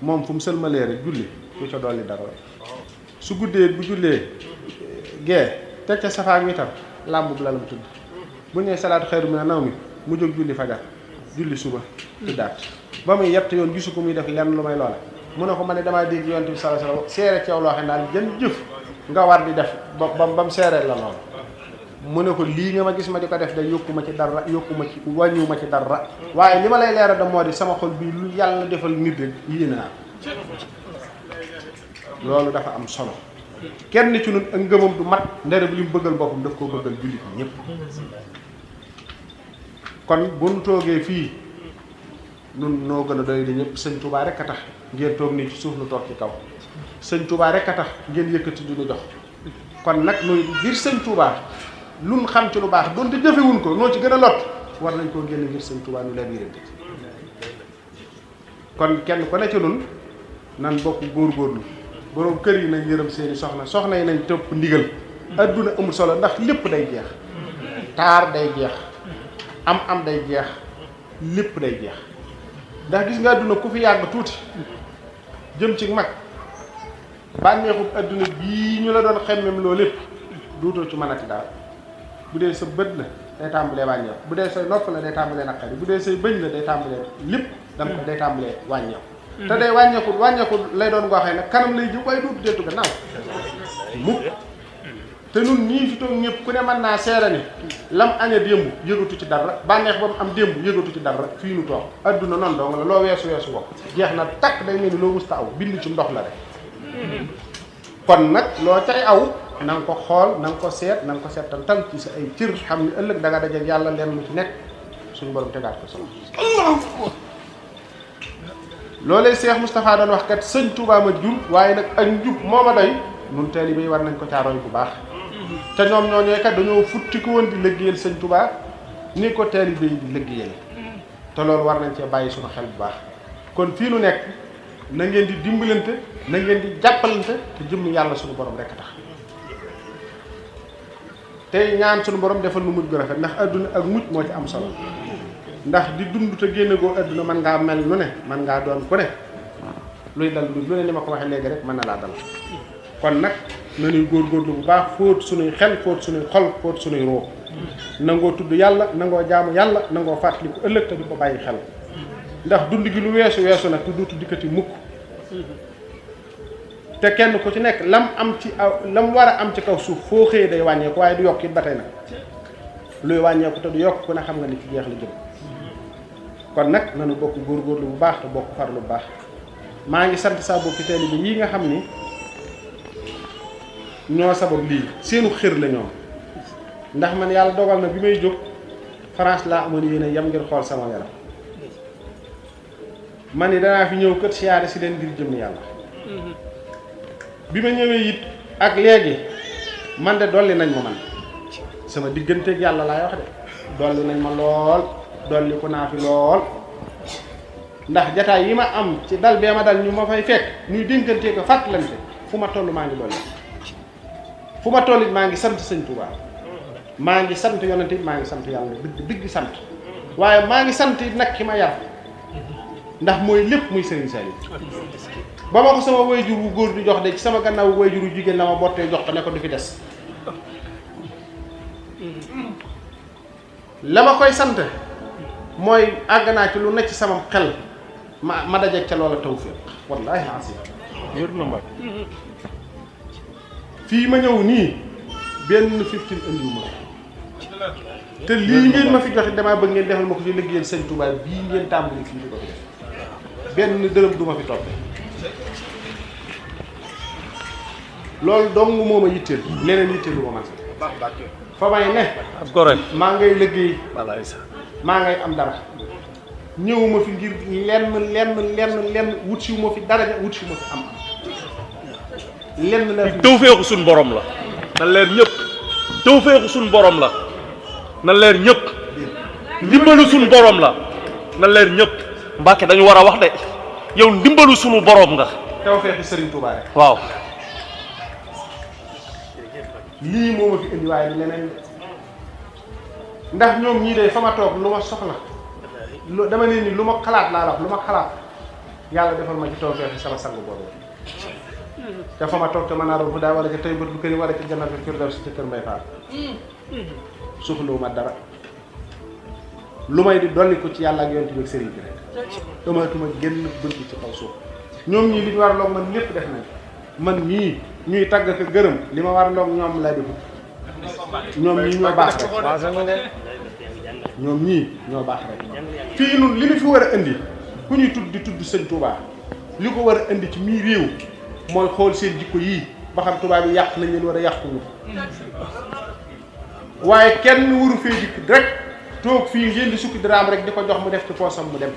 moom fu mu sëlmalee rek julli du ca dolli dara su guddee bu jullee gee teg ca safaak witar làmb bu lalam tudd bu nee salaatu xayru mina nawmi mu jóg julli fajar julli suba tuddaat ba muy yett yoon gisu ko muy def lenn lu may loola mu ne ko ma ne damaa dégg yonent bi sallallahu alayhi wasallam seere ci yow loo xam ne daal jën jëf nga war di def ba mu seeree la lool mu ne ko lii nga ma gis ma di ko def day yokkuma ci dara wàññiwuma ci dara waaye li ma lay leeral da moo di sama xol bii lu yàlla defal nit rek yéene naa loolu dafa am solo kenn ci ñun ak ngëmam du mat ndere bi li mu bëggal boppam daf koo bëggal jullit ñëpp kon bu nu toogee fii nun noo gën a doy di ñëpp sëñ Touba rek a tax ngeen toog nii ci suuf nu toog ci kaw sëñ Touba rek a tax ngeen yëkkati du ñu jox kon nag nuy ngir sëñ Touba lu xam ci lu baax doonte jëfewuñ ko noo ci gën a lot war nañ koo génn ngir sëñ Touba nu leen yërëmte kon kenn ku ne ci nun nan bokk góorgóorlu borom kër yi nañ yërëm seeni soxna yi nañ topp ndigal adduna amul solo ndax lépp day jeex taar day jeex am day jeex lépp day jeex ndax gis nga adduna ku fi yàgg tuuti jëm ci mag bànneexub adduna bii ñu la doon xemmem loolu lépp duutoo ci mënati daal bu dee sa bët la day tàmbalee wàññeeku bu dee say nopp la day tàmbalee naqari bu dee say bëñ la day tàmbalee lépp dam ko day tàmbalee wàññeeku te day wàññeeku lay doon goo xam ne kanam lay jëm waaye duutu deltu gannaaw mukk te nun ñii fi toog ñëpp ku ne mën naa seere ni lam aña démb yëgatu ci dara bànneex ba mu am démb yëgatu ci dara fii nu toog adduna noonu dong la loo weesu bopp jeex na takk day mel ni loo musta aw bind ci ndox la rek kon nag loo cay aw na nga ko xool na nga ko seet na nga ko seetantal ci sa ay cër xam ni ëllëg da nga dajeek yàlla leen lu ci nekk suñu borom tegaat ko sama loolee Cheikh Moustapha doon wax kat sëñ Touba ma jur waaye nag ak njub moo ma doy nun taalibe yi war nañ ko caaroy bu baax te ñoom ñooñee kat dañoo futti ko woon di liggéeyal sëñ Touba ni ko taalibe yi di liggéeyal te loolu war nañ cee bàyyi suñu xel bu baax kon fii nu nekk na ngeen di dimbalante na ngeen di jàppalante te jëmm yàlla suñu borom rekk tax tey ñaan suñu borom defal nu mujj gu rafet ndax adduna ak mujj moo ci am solo ndax di dund te génne goo adduna mën ngaa mel nu ne mën ngaa doon ku ne luy dal lu ne ni ma ko waxee léegi rek mën na laa dal kon nag nañuy góorgóorlu bu baax fóot suñuy xel fóot suñuy xol fóot suñuy roo nangoo tudd yàlla nangoo jaamu yàlla nangoo fàttali ko ëllëg te di ko bàyyi xel ndax dund gi lu weesu nag tu dootu dikkati mukk te kenn ku ci nekk lam am ci aw lam war a am ci kaw suuf foo xëyee day wàññeeku waaye du yokk it ba tey nag luy wàññeeku te du yokk ku ne xam nga ni ci jeex la jëm kon nag nanu bokk góorgóorlu bu baax te bokk farlu bu baax maa ngi sant saa bokki taalibe yi nga xam ni ñoo sabab lii seenu xër la ñoom ndax man yàlla dogal na bi may jóg France laa amoon yéene yam ngir xool sama yaram man ni danaa fi ñëw kët siyaare si leen ngir jëm yàlla bi ma ñëwee it ak léegi man de dolli nañ ma man sama digganteeg yàlla laay wax de dolli nañ ma lool dolli ko naa fi lool ndax jataay yi ma am ci dal bee ma dal ñu ma fay fekk ñuy dénkantee ko fàttalante fu ma toll maa ngi dolli fu ma toll it maa ngi sant sëñ Touba maa ngi sant yonent it maa ngi sant yàlla digg sant waaye maa ngi sant it nag ki ma yar ndax mooy lépp muy Serigne Saliou ba ma ko sama wayjur wu góor di jox de ci sama gannaaw wayjur wu jigéen la ma bottee jox ko ne ko du fi des la ma koy sant mooy àgg naa ci lu nekk ci sama xel ma dajeeg ca loola tawfiq wallaahi asi yor na mbag fii ma ñëw nii benn 15 indiwuma te lii ngeen ma fi joxe damaa bëgg ngeen defal ma ko ci liggéeyal sëñ Touba bii ngeen tàmbali fii di ko fi def benn dërëm du ma fi toppe loolu dong moo ma yitteel leneen yitteelu ma man fa may ne maa ngay liggéey maa ngay am dara ñëwuma fi ngir lenn wut si ma fi daraja wut si ma fi am lenn la fi tawfeexu suñ borom la na leer ñëpp tawfeexu suñ borom la na leer ñëpp ndimbalu suñ borom la na leer ñëpp Mbàkke dañu war a wax de yow ndimbalu suñu borom nga tawfeexu Serigne Touba rek waaw lii moo ma fi indi waaye leneen ndax ñoom ñii de fa ma toog lu ma soxla dama ne ni lu ma xalaat laa wax lu ma xalaat yàlla defal ma ci tawfeexi sama sang boobu te fa ma toog te mën a rob bu daa wala ca tey bët bu këri wala ca jannatul firdaws ci kër Mbay Faal suuxluwu ma dara lu may di dolli ko ci yàlla ak yonent bi ak sëriñ bi rek ëmatuma génn bënt ci kaw suuf ñoom ñii li ñu war loog man lépp def nañ man ñii ñuy tagg ak gërëm li ma war loog ñoom lay def ñoom ñii ñoo baax rek ñoom ñii ñoo baax rek fii nun li ñu fi war a indi ku ñuy tudd di tudd sëñ Touba li ko war a indi ci mii réew mooy xool seen jikko yii ba xam Touba bi yàq nañ leen war a yàquwu waaye kenn waru fee dikk rek toog fii ngeen di sukki daraam rek di ko jox mu def ci poosam mu dem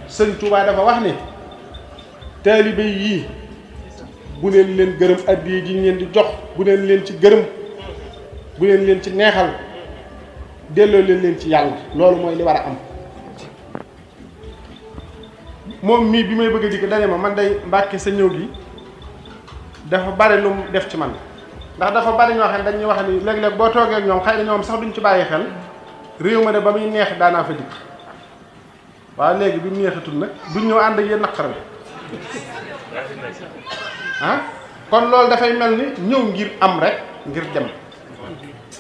sëñ Touba dafa wax ni taalibe yii bu leen gërëm addiya ji ngeen di jox bu leen ci gërëm bu leen ci neexal delloo leen ci yàlla loolu mooy li war a am moom mii bi may bëgg a dikk dane ma man day Mbàkke sa ñëw gi dafa bari lu mu def ci man ndax dafa bari ñoo xam ne dañuy wax ni léeg-léeg boo toogee ak ñoom xëy na ñoom sax duñ ci bàyyi xel réew ma de ba muy neex daanaa fa dikk waaw léegi bi mu neexatul nag duñ ñëw ànd ak yéen naqar bi ah kon loolu dafay mel ni ñëw ngir am rek ngir dem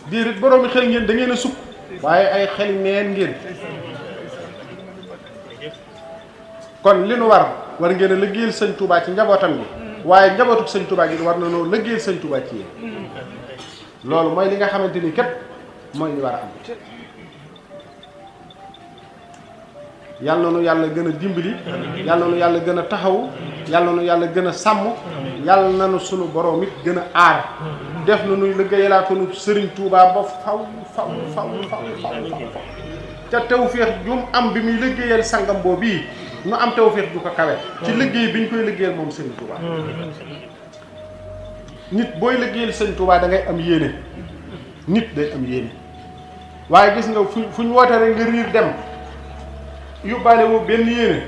diirit boroomi xel ngeen da ngeen a sukk waaye ay xel neen ngeen kon li nu war ngeen a liggéeyal sëñ Touba ci njabootam gi waaye njabootuk sëñ Touba gi war na noo liggéeyal sëñ Touba ci yéen loolu mooy li nga xamante ni képp mooy li war a am yàlla na nu yàlla gën a dimbali yàlla na nu yàlla gën a taxaw yàlla na nu yàlla gën a sàmm yàlla na nu sunu borom it gën a aar def na nuy liggéeyalaa ko nu sëriñ Touba ba faw te tawféex ju mu am bi muy liggéeyal sangam boobu bii nu am tawféex ju ko kawe ci liggéey bi ñu koy liggéeyal moom sëriñ Touba nit booy liggéeyal sëriñ Touba da ngay am yéene nit day am yéene waaye gis nga fu ñu woote rek nga riir dem yóbbaale woo benn yéene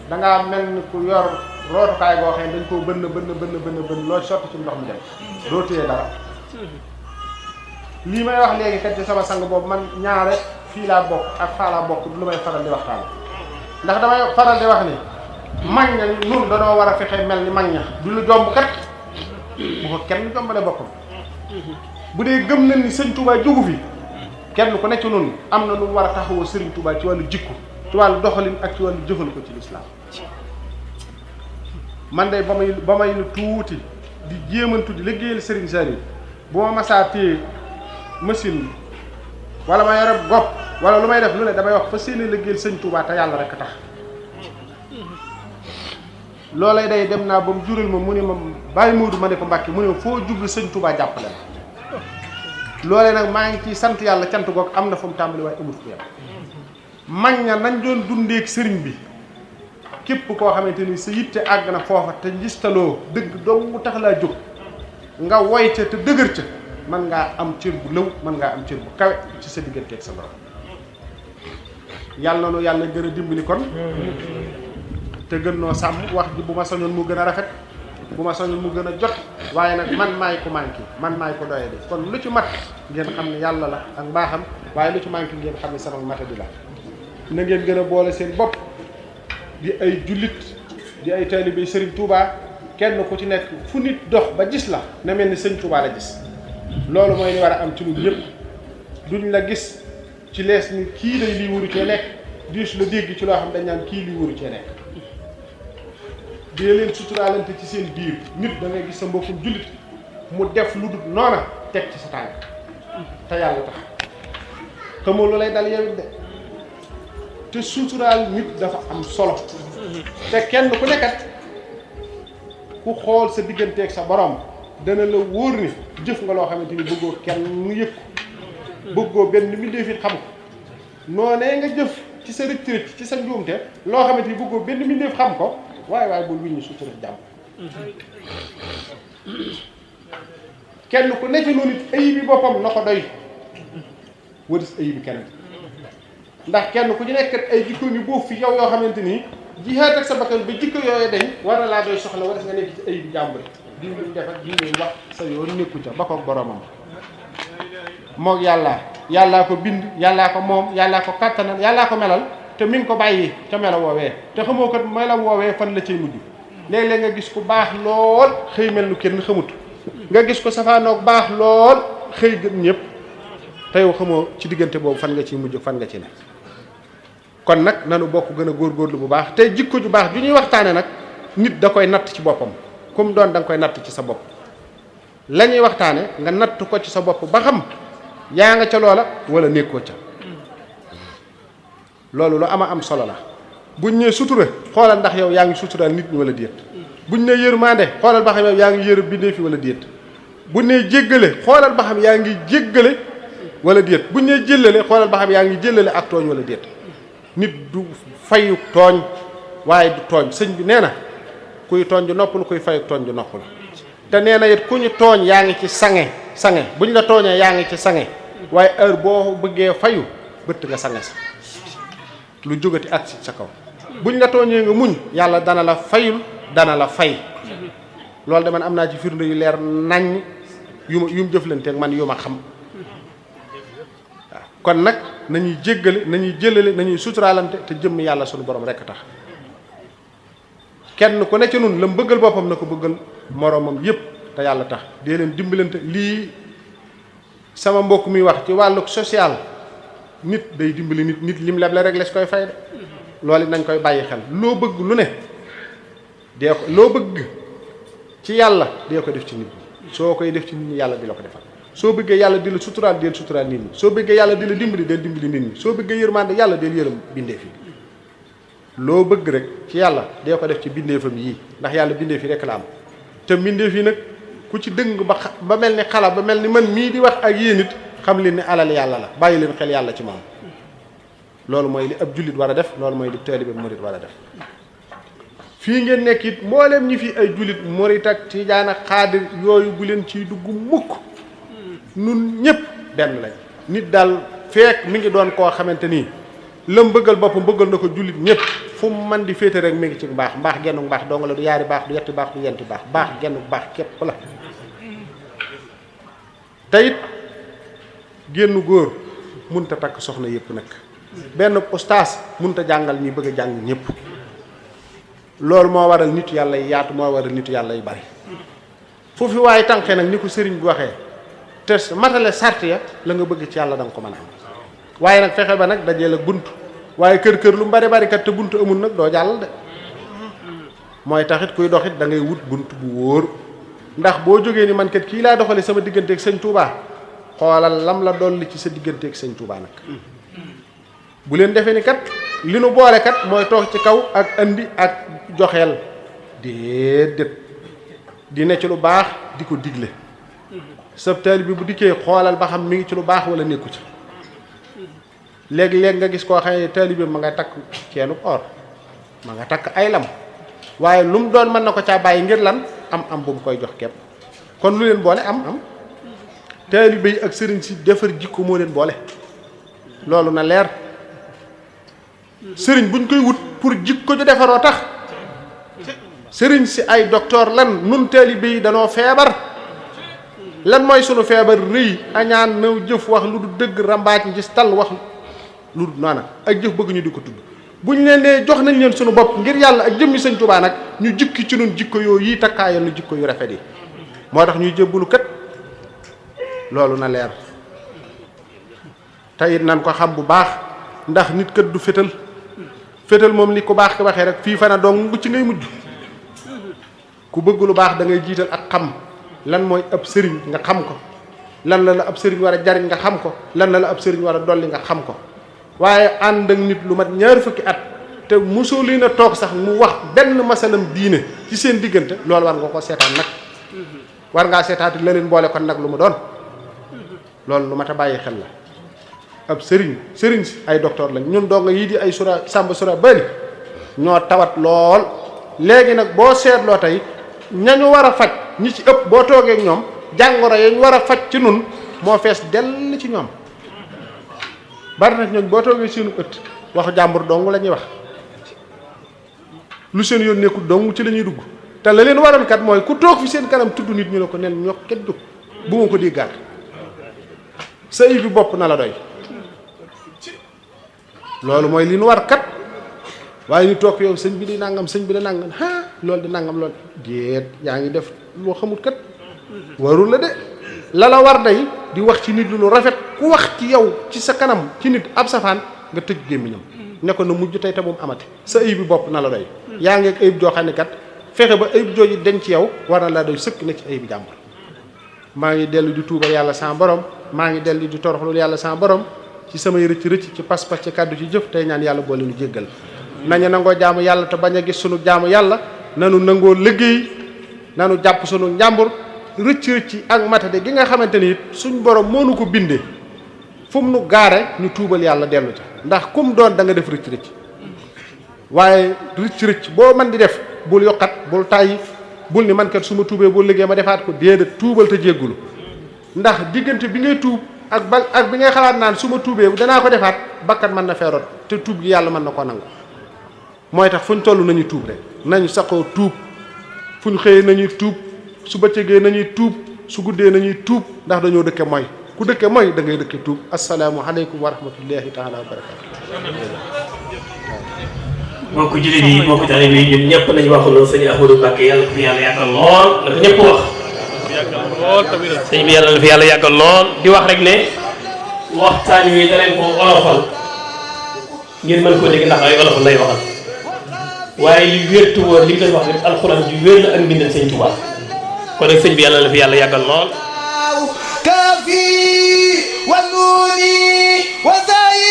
da ngaa mel ni ku yor rootukaay boo xam ne dañ koo bënn loo sotti ci ndox mi dem doo téye dara lii may wax léegi kat ci sama sang boobu man ñaare fii laa bokk ak faa laa bokk lu may faral di waxtaan ndax damay faral di wax ni mag ña nun danoo war a fexe mel ni mag ña du lu jomb kat bu ko kenn jombale boppam bu dee gëm nañ ni sëñ Touba jógu fi kenn ku nekk noonu am na lu mu war a taxawoo sëriñ Touba ci wàllu jikko ci wàllu doxalin ak ci wàllu jëfal ko ci lislaam man de ba may lu tuuti di jéemantu di liggéeyal Serigne Saliou bu ma masaa téye machine bi wala ma yore gopp wala lu may def lu ne damay wax fa seeni liggéeyal sëñ Touba te yàlla rek tax loolay day dem naa ba mu jural ma mu ne ma bàyyi Moodu ma ne ko Mbàkke mu ne foo jublu sëñ Touba jàppale la loolee nag maa ngi ciy sant yàlla cant goog am na fu mu tàmbali waaye amul fu yem mag ña nañ doon dundeek sëriñ bi képp koo xamante ni sa yitte àgg na foofa te ngistaloo dëgg dong mu tax laa jóg nga woy ca te dëgër ca mën ngaa am cër bu lëw mën ngaa am cër bu kawe ci sa digganteeg sa borom yàlla na nu yàlla gën a dimbali kon te gën noo sàmm wax ji bu ma sañoon mu gën a rafet bu ma sañoon mu gën a jot waaye nag man maay ko manqué man maay ko doye di kon lu ci mat ngeen xam ne yàlla la ak mbaaxam waaye lu ci manqué ngeen xam ne sama matadi la na ngeen gën a boole seen bopp di ay jullit di ay taalibe Serigne Touba kenn ku ci nekk fu nit dox ba gis la na mel ni Serigne Touba la gis loolu mooy li war a am ci ñun ñëpp duñ la gis ci lees ni kii day lii waru cee nekk diis la dégg ci loo xam dañ naan kii lii waru cee nekk dee leen suturaalante ci seen biir nit da ngay gis sa mbokkum jullit mu def lu dul noona teg ci sa tànk te yàlla tax xamoo lu lay dal yow it de te suturaal nit dafa am solo te kenn ku nekkat ku xool sa digganteeg sa borom dana la wóor ni jëf nga loo xamante ni bëggoo kenn mu yëg ko bëggoo benn mbindeef it xam ko noonee nga jëf ci sa rëcc ci sa njuumte loo xamante ni bëggoo benn mbindeef xam ko waaye bul wiññi sutura jàmm kenn ku nekk noonu it ayib bi boppam na ko doy wëris ayib bi kenn ndax kenn ku ci nekk ay jikko ñu boof fi yow yoo xamante ni jihaat ak sa bakkan ba jikko yooyu dañ war na laa doy soxla wala nga nekk ci ayib bi jàmbur di ñu def ak di ñu wax sa yoon nekku ca ba ko boromam moog yàllaa ko bind yàllaa ko moom yàllaa ko kattanal yàllaa ko melal te mi ngi ko bàyyi ca mela woowee te xamoo kat melam woowee fan la cay mujj léeg-léeg nga gis ku baax lool xëy mel nu kenn xamut nga gis ko safaanoog baax lool xëy gën ñëpp te yow xamoo ci diggante boobu fan nga ciy mujj fan nga ci ne kon nag nanu bokk gën a góorgóorlu bu baax te jikko ju baax ju ñuy waxtaane nag nit da koy natt ci boppam comme doon da nga koy natt ci sa bopp la ñuy waxtaane nga natt ko ci sa bopp ba xam yaa nga ca loola wala nekkoo ca loolu lu am solo la buñ nee sutura xoolal ndax yow yaa ngi suturaal nit ñi wala déet buñ nee yërmande xoolal ba xam yow yaa ngi yërëm bindee fi wala déet buñ nee jéggale xoolal ba xam yaa ngi jéggale wala déet buñ nee jëllale xoolal ba xam yaa ngi jëllale ak tooñ wala déet nit du fayu tooñ waaye du tooñ sëñ bi nee na kuy tooñ du noppalu kuy fayu tooñ du noppalu te nee na it ku ñu tooñ yaa ngi ci sange buñ la tooñee yaa ngi ci sange waaye heure boo bëggee fayu bëtt nga sange sa lu jógati ak si sa kaw buñ la tooñee nga muñ yàlla dana la fayul dana la fay loolu de man am naa ci firnde yu leer naññ yu mu jëflanteeg man yu ma xam waaw kon nag nañuy jéggale nañuy jëlale nañuy suturaalante te jëmm yàlla sunu borom rekk tax kenn ku ne ci nun la mu bëggal boppam na ko bëggal moroomam yépp te yàlla tax dee leen dimbalante lii sama mbokk mi wax ci wàllu social nit day dimbali nit lim leble rek les koy fay de loolu nañ koy bàyyi xel loo bëgg lu ne dee ko loo bëgg ci yàlla dee ko def ci nit ñi soo koy def ci nit ñi yàlla di la ko defal soo bëggee yàlla di la suturaal del suturaal nit ñi soo bëggee yàlla di la dimbali del dimbali nit ñi soo bëggee yërmande yàlla del yërëm bindeef yi loo bëgg rek ci yàlla dee ko def ci bindeefam yii ndax yàlla bindeef yi rek la am te bindeef yi nag ku ci dëng ba mel ni xala ba mel ni man mii di wax ak yéen it xam leen ni alal yàlla la bàyyi leen xel yàlla ci moom loolu mooy li ab jullit war a def loolu mooy li taalibe murit war a def fii ngeen nekk it mboolem ñi fi ay jullit murit ak tijaan ak xaadir yooyu bu leen ciy dugg mukk nun ñëpp benn lañ nit daal fekk mi ngi doon koo xamante nii lam bëggal boppam bëggal na ko jullit ñëpp fu mu man di féete rek mi ngi ci mbaax gennu mbaax dong la du yaari baax du yetti baax du yenti baax gennu baax képp la teyit génn góor munta takk soxna yëpp nag benn ustaas munta jàngal ñi bëgg a jàng ñëpp loolu moo waral nitu yàlla yi yaatu moo waral nitu yàlla yu bari foofu waaye tànqee nag ni ko sëriñ bi waxee te matale sart ya la nga bëgg ci yàlla da nga ko mën a am waaye nag fexe ba nag dajeel ak bunt waaye kër lu bari bari kat te bunt amul nag doo jàll de mooy taxit kuy doxit da ngay wut bunt bu wóor ndax boo jógee ni man kat kii laa doxale sama digganteeg sëñ Touba xoolal lam la dolli ci sa digganteeg sëñ Touba nag bu leen defee ni kat li nu boole kat mooy toog ci kaw ak andi ak joxeel déedéet di ne ci lu baax di ko digle sab taalibe bi bu dikkee xoolal ba xam mi ngi ci lu baax wala nekku ci léegi-léegi nga gis koo xam ne taalibe ma nga takk ceenu or ma nga takk ay lam waaye lu mu doon mën na ko caa bàyyi ngir lan am bu mu koy jox képp kon lu leen boole am taalibe yi ak sëriñ si defar jikko moo leen boole loolu na leer sëriñ buñ koy wut pour jikko ju defaroo tax sëriñ si ay docteur lan nun taalibe yi danoo feebar lan mooy sunu feebar rëy añaan naw jëf wax lu du dëgg rambaaj ngis tal wax lu du noona ak jëf bëgg ñu di ko tudd bu ñu leen dee jox nañ leen sunu bopp ngir yàlla ak jëmmi sëñ Tuubaa nag ñu jikki ci nun jikko yooyu yi takkaayal nu jikko yu rafet yi moo tax ñuy jébbalu kat loolu na leer te it nan ko xam bu baax ndax nit kat du fétal moom ni ku baax ki waxee rek fii fana dong ci ngay mujj ku bëgg lu baax da ngay jiital ak xam lan mooy ab sëriñ nga xam ko lan la ab sëriñ war a jariñ nga xam ko lan la ab sëriñ war a dolli nga xam ko waaye ànd ak nit lu mat ñaar fukki at te mosoo leen a toog sax mu wax benn masalam diine ci seen diggante loolu war nga ko seetaan nag war ngaa seetaati la leen boole kon nag lu mu doon loolu lu mat a bàyyi xel la ab sëriñ si ay docteur lañ ñun dong yii di ay sàmba sura bali ñoo tawat lool léegi nag boo seetloo tey ñañu war a faj ñi ci ëpp boo toogee ak ñoom jàngoro yañ war a faj ci nun moo fees dell ci ñoom bari na ñooñ boo toogee seenu ëtt waxu jàmbur dong la ñuy wax lu seen yoon nekkul dong ci la ñuy dugg te la leen waroon kat mooy ku toog fi seen kanam tudd nit ñu ne ko nel ñoo ket jóg bu ma ko déggaat sa yi bi bopp na la doy loolu mooy li nu war kat waaye ñu toog yow sëñ bi di nangam loolu di nangam loolu déet yaa ngi def loo xamut kat warul la de la la war day di wax ci nit lu rafet ku wax ci yow ci sa kanam ci nit ab safaan nga tëj gémmiñam ne ko na mujj tey te moom amati sa ayib bi bopp na la doy yaa ngi ak ayib joo xam ne kat fexe ba ayib jooju denc ci yow war na laa doy sëkk ne ci ayib jàmbur maa ngi dellu di tuubal yàlla sama borom maa ngi dellu di toroxlul yàlla sama borom ci samay rëcc ci pas-pas ci kàddu ci jëf tey ñaan yàlla boole nu jéggal nañu nangoo jaamu yàlla te bañ a gis sunu jaamu yàlla nanu nangoo liggéey nanu jàpp sunu njàmbur rëcc ak matade gi nga xamante ni it suñ borom moo nu ko bindee fu mu nu gaare ñu tuubal yàlla dellu ca ndax kum doon da nga def rëcc waaye rëcc boo man di def bul yokkat bul tàyyi bul ni man kat su ma tuubee boo liggéey ma defaat ko déedéet tuubal te jéggulu ndax diggante bi ngay tuub ak bi ngay xalaat naan su ma tuubee danaa ko defaat bakkat mën na feeroot te tuub gi yàlla mën na ko nangu mooy tax fu ñu toll nañu tuub rek nañu saxoo tuub fu ñu xëyee nañuy tuub su bëccëgee nañuy tuub su guddee nañuy tuub ndax dañoo dëkke mooy ku dëkke mooy da ngay dëkke tuub asalaamu aleykum wa rahmatullahi taala wa barakatu moo ko jullit yi moo ko tax bi ñun ñëpp nañu waxuloo sëñ Ahmadou Mbacké yàlla ko fi yàlla yàggal lool na ko ñëpp wax sëñ bi yàlla la fi yàlla yàggal lool di wax rek ne waxtaan wi da leen ko olofal ngeen mën koo dégg ndax ay olofal lay waxal waaye li wértu woon li mu doon wax rek alxuraan ju wér la ak mbindal sëñ Tuubaa kon nag sëñ bi yàlla la fi yàlla yàggal lool كافي ونوني وزاي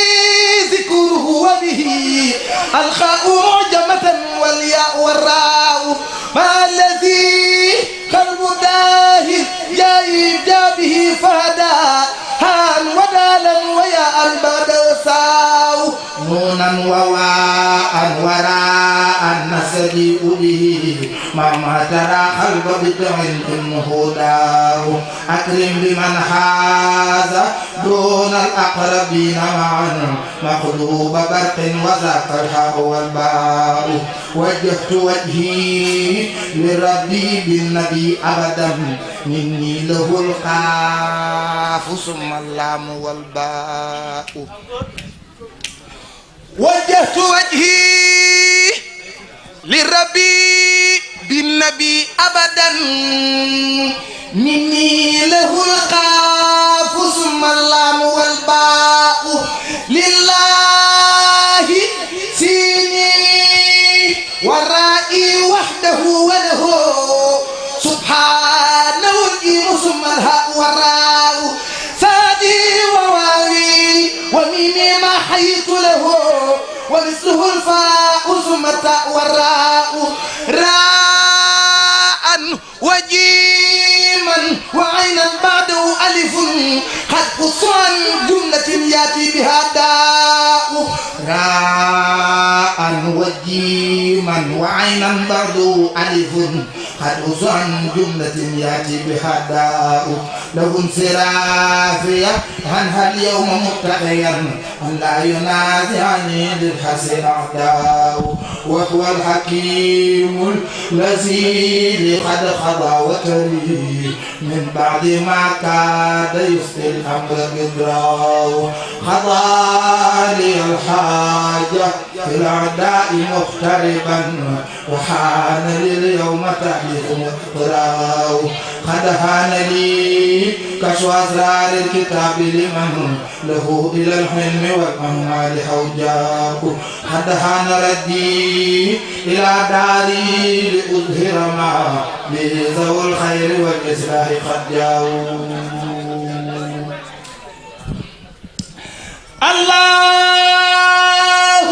ذكره وبه الخاء معجمة والياء والراء ما الذي قلب داهر جاي جابه فهدى هان ودالا وياء بعد ساو نونا وواء وراء نسجيء به ما ترى قلب بدع انه داو اكرم بمن حاز دون الاقربين معا مقلوب برق وذاك الحاء والباء وجهت وجهي لربي بالنبي ابدا مني له القاف ثم اللام والباء وجهت وجهي لربي بالنبي أبدا مني له القاف ثم اللام والباء لله سيني ورائي وحده وله سبحانه الإيم ثم الهاء والراء سادي وواوي وميمي ما حييت له ومثله الفاء ثم التاء والراء راء وجيما وعينا بعده ألف قد قصان جملة يأتي بها داء راء وجيما وعينا بعده ألف قد قصان جملة يأتي بها داء له انصرافية عنها اليوم مبتغيا أن لا ينازعني للحسن أعداء وهو الحكيم الذي قد قضى وتري من بعد ما كاد يفضي الأمر قدراه قضى لي الحاجة في الأعداء مغتربا وحان لي اليوم تحليف مقتراه قد هان لي كشف أسرار الكتاب لمن له إلى الحلم والأموال حوجاه قد هان ردي إلى داري لأظهر ما به ذوي الخير والإصلاح قد جاءوا الله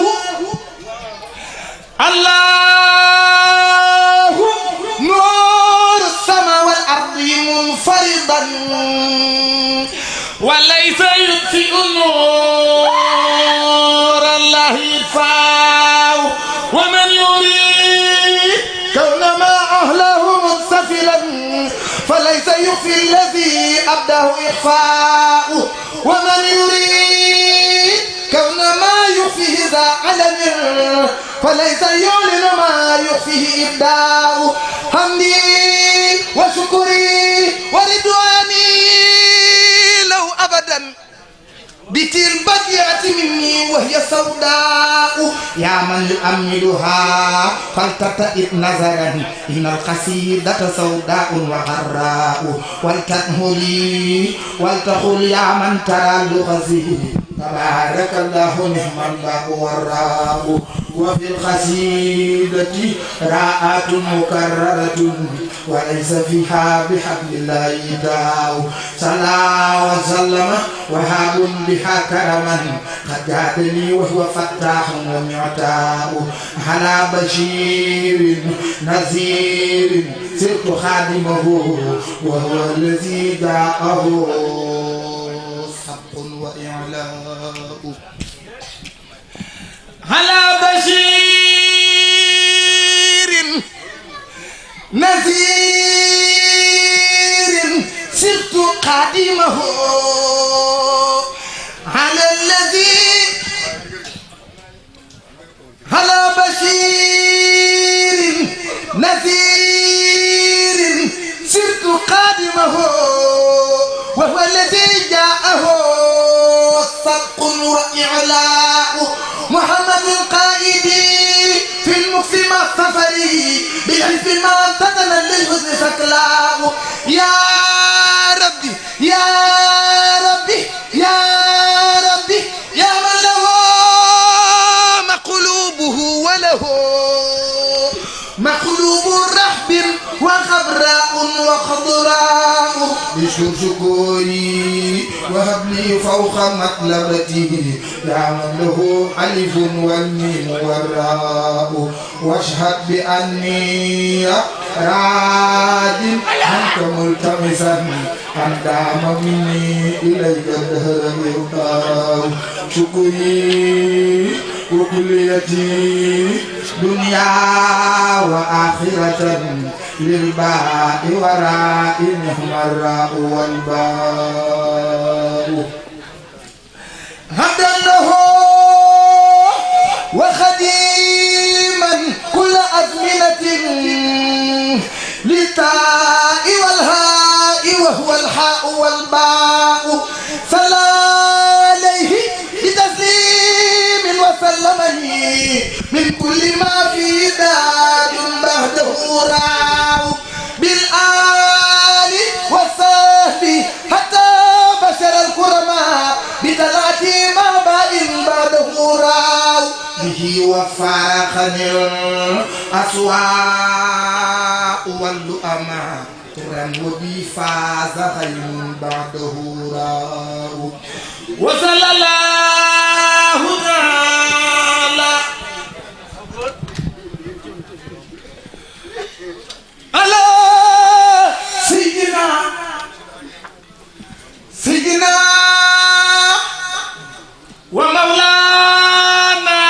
الله نور السماء والأرض منفردا وليس يطفئ نور الله يطفاه ومن يريد كون ما أهله منسفلا فليس يخفي الذي أبداه إخفاء ومن يريد كون ما يخفيه ذا علم فليس يعلن ما يخفيه إبداء حمدي وشكري ورضواني لو أبدا بتي البديعة مني وهي سوداء يا من يؤملها فلتتئ نظرا إن القصيدة سوداء وغراء ولتنهلي ولتقل يا من ترى اللغزي تبارك الله نعم الله والراء وفي القصيدة راءات مكررة وليس فيها بحبل الله داء صلى وسلم وهاب بها كرما قد جادني وهو فتاح ومعتاء على بشير نذير سرت خادمه وهو الذي جاءه حق وإعلاء على بشير نذير سرت قادمه على الذي على بشير نذير سرت قادمه وهو الذي جاء إعلاء محمد قائدي في المكس مع السفر بالعز ما امتدنا للحزن فكلاء يا ربي يا ربي يا ربي يا من له مقلوبه وله مقلوب رحب وخضراء وخضراء بشر شكوري وهب لي فوق مطلبتي يا من له ألف والميم والراء واشهد بأني راد عنك ملتمسا أن دام مني إليك الدهر يرضى شكري وكليتي دنيا وآخرة للباء وراء نعم الراء والباء هدى له وخديما كل أزمنة للتاء والهاء وهو الحاء والباء صلى عليه بتسليم وسلمني من كل ما في داد بعده راو بالآل والصحب حتى بشر الكرماء بتلاتي ما بائن بعده راو به وفارقني الأسواء واللؤماء ترا وبي فاز خير بعده راو وصلى الله تعالى على سيدنا ومولانا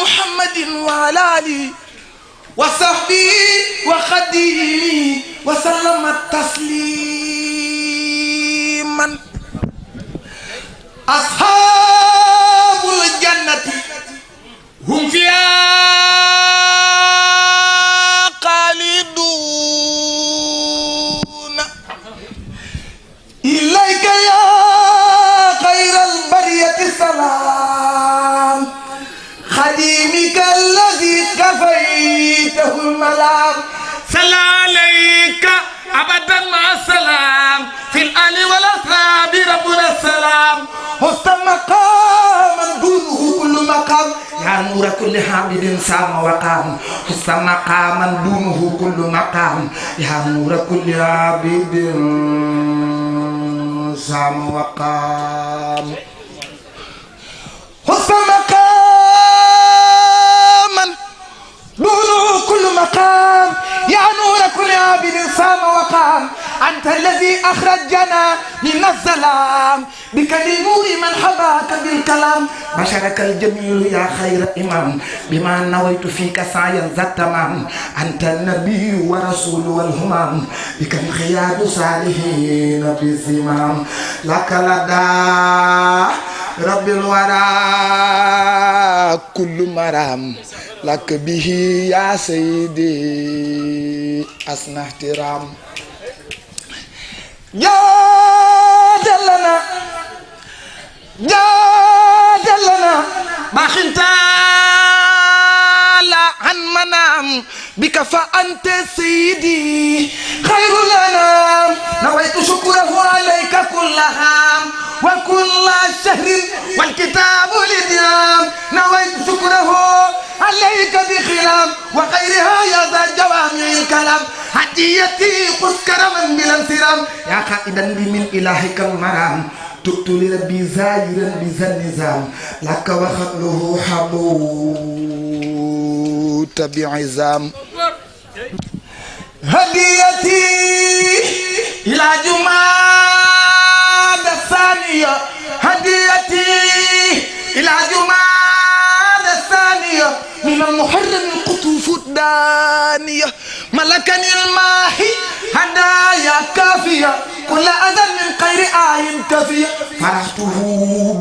محمد وعلى آله وصحبه وخديمه وسلم تسليما أصحاب الجنة هم فيها خالدون إليك يا خير البرية السلام خديمك الذي كفيته الملام صلى عليك أبدا مع السلام في الآل والأصحاب ربنا السلام حسن مقاما دونه كل مقام يا نور كل حامد سام وقام حسن مقاما دونه كل مقام يا نور كل عابد سام وقام حسن مقاما دونه كل مقام يا نور كل عابد سام وقام أنت الذي أخرجنا من الظلام بك لنور من حباك بالكلام بشرك الجميل يا خير إمام بما نويت فيك سعيا ذا تمام أنت النبي ورسول والهمام بك انقياد صالحين بالزمام لك لدى رب الورى كل مرام لك به يا سيدي أسنى احترام جادلنا ما خنتالا عن منام بك فأنت سيدي خير لنا نويت شكره عليك كل عام وكل شهر والكتاب لديام نويت شكره عليك بخلام وغيرها يا ذا جوامع الكلام هديتي خذ كرما بلا انصرام يا قائدا من إلهك المرام تبت لربي زاجرا بذا النظام لك وخطله حبوت بعزام هديتي إلى جماد الثانية هديتي إلى جماد الثانية من المحرم القطوف الدانية ملكني الماحي هدايا كافية كل أذى من غير آي كافية فرحته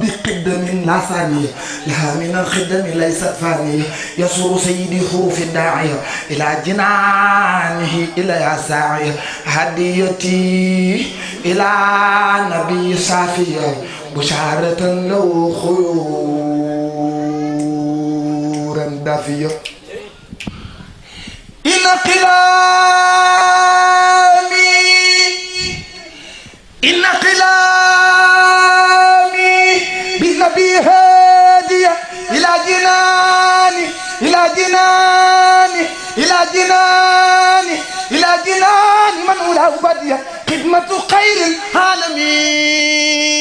بقدم لا ثانية لها من الخدم ليست فانية يسر سيدي حروف الداعية إلى جنانه إلى ساعية هديتي إلى نبي صافية بشارة له خيورا دافية إن قلامي بالنبي هادية إلى جناني من أولى بدية خدمة خير العالمين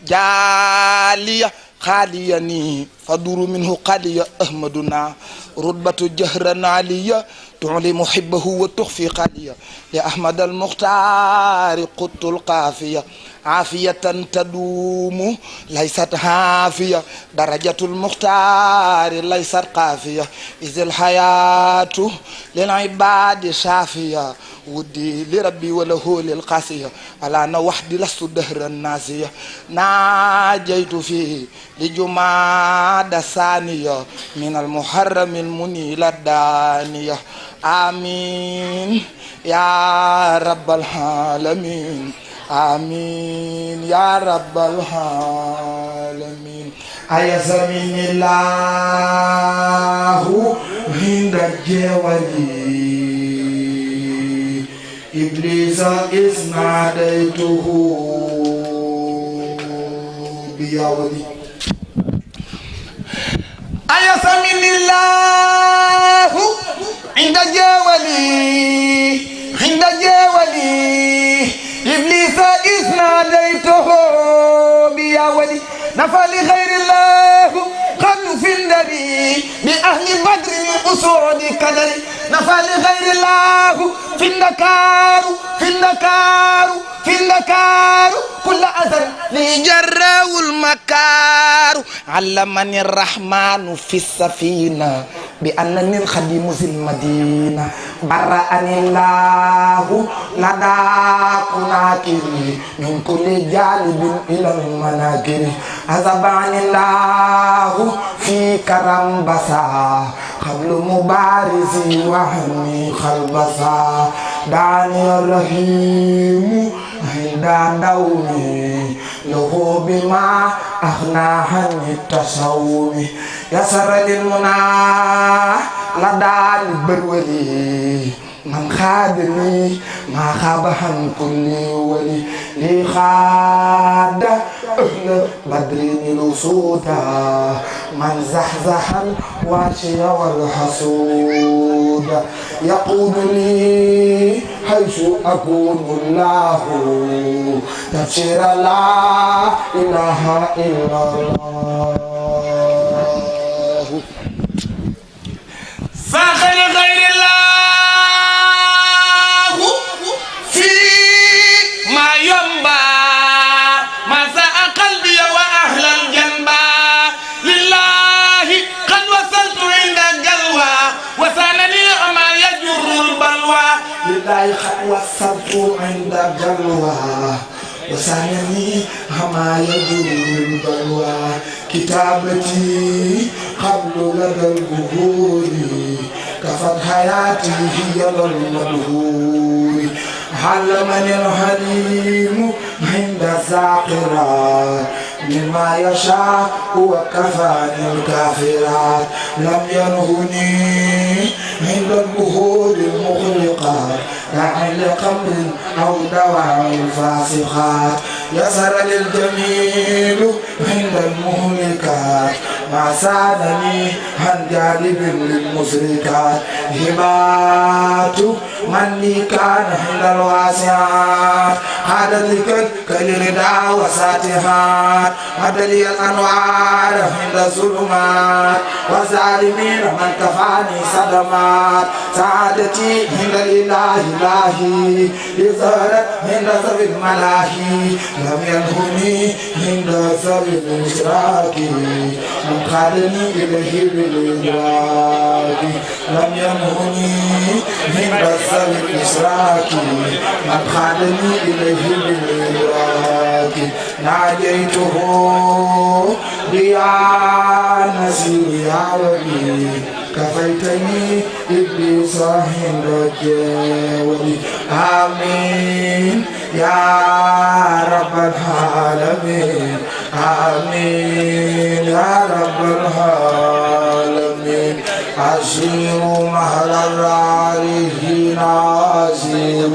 جالية خاليني فدور منه قالية أحمدنا رتبة جهرا عالية تعلي محبه وتخفي قالية لأحمد المختار قط القافية عافية تدوم ليست هافية درجة المختار ليست قافية إذ الحياة للعباد شافية ودي لربي وله للقاسية على أنا وحدي لست دهر الناسية ناجيت فيه لجماد الثانية من المحرم المنيل الدانية آمين يا رب العالمين آمين يا رب العالمين أيسمين الله عند الجوالي إبليس إذ ناديته بيولي أيسمين الله عند الجوالي إبليس إذ ناديته بيا ولي نفى لغير الله قد في النبي بأهل بدر أسود كدر نفى لغير الله في النكار كل أثر لجروا المكار علمني الرحمن في السفينة بأنني الخديم في المدينة برأني الله لدى كناكري من كل جانب إلى المناكر أذبعني الله في كرم بسا قبل مبارزي وهمي خلبسا دعني الرحيم عند دومي له بما أغنى عن التصوم يسر للمنى لدى البرولي من خادني ما خاب عن كل ولي لي خاد أهل بدر الأسودا من زحزح الواشي والحسود يقول لي حيث أكون الله تفسير لا إله إلا الله فخر غير الله في ما ينبع مساء قلبي وأهل الجنبة لله قد وصلت عند الجلوى وسانني ما يجر البلوى لله قد وصلت عند الجلوى وسانني ما يجر البلوى كتابتي قبل لدى الجهور كفت حياتي هي للمدهور علمني الحليم عند الزاقرات مما يشاء وكفاني الكافرات لم ينهني عند البهور المخلقات يعني لقمر أو دواء الفاسقات يسر للجميل عند المهلكات ما سادني عن جانب للمشركات هبات من لي كان عند الواسعات هذا ذكر كالرداء وساتحات هذا لي الأنوار عند الظلمات والظالمين من كفاني صدمات سعادتي عند الإله إلهي لظهرت عند ذوي الملاهي لم ينهني عند ذوي الإشراك من خادني إليه بالإدراك لم ينهني عند ذوي الإشراك من خادني إليه بالإدراك ناديته يا نسير يا ربي كفيتني إبليس عند الجاول آمين يا رب العالمين آمين يا رب العالمين عسير مهل الرارحين عسير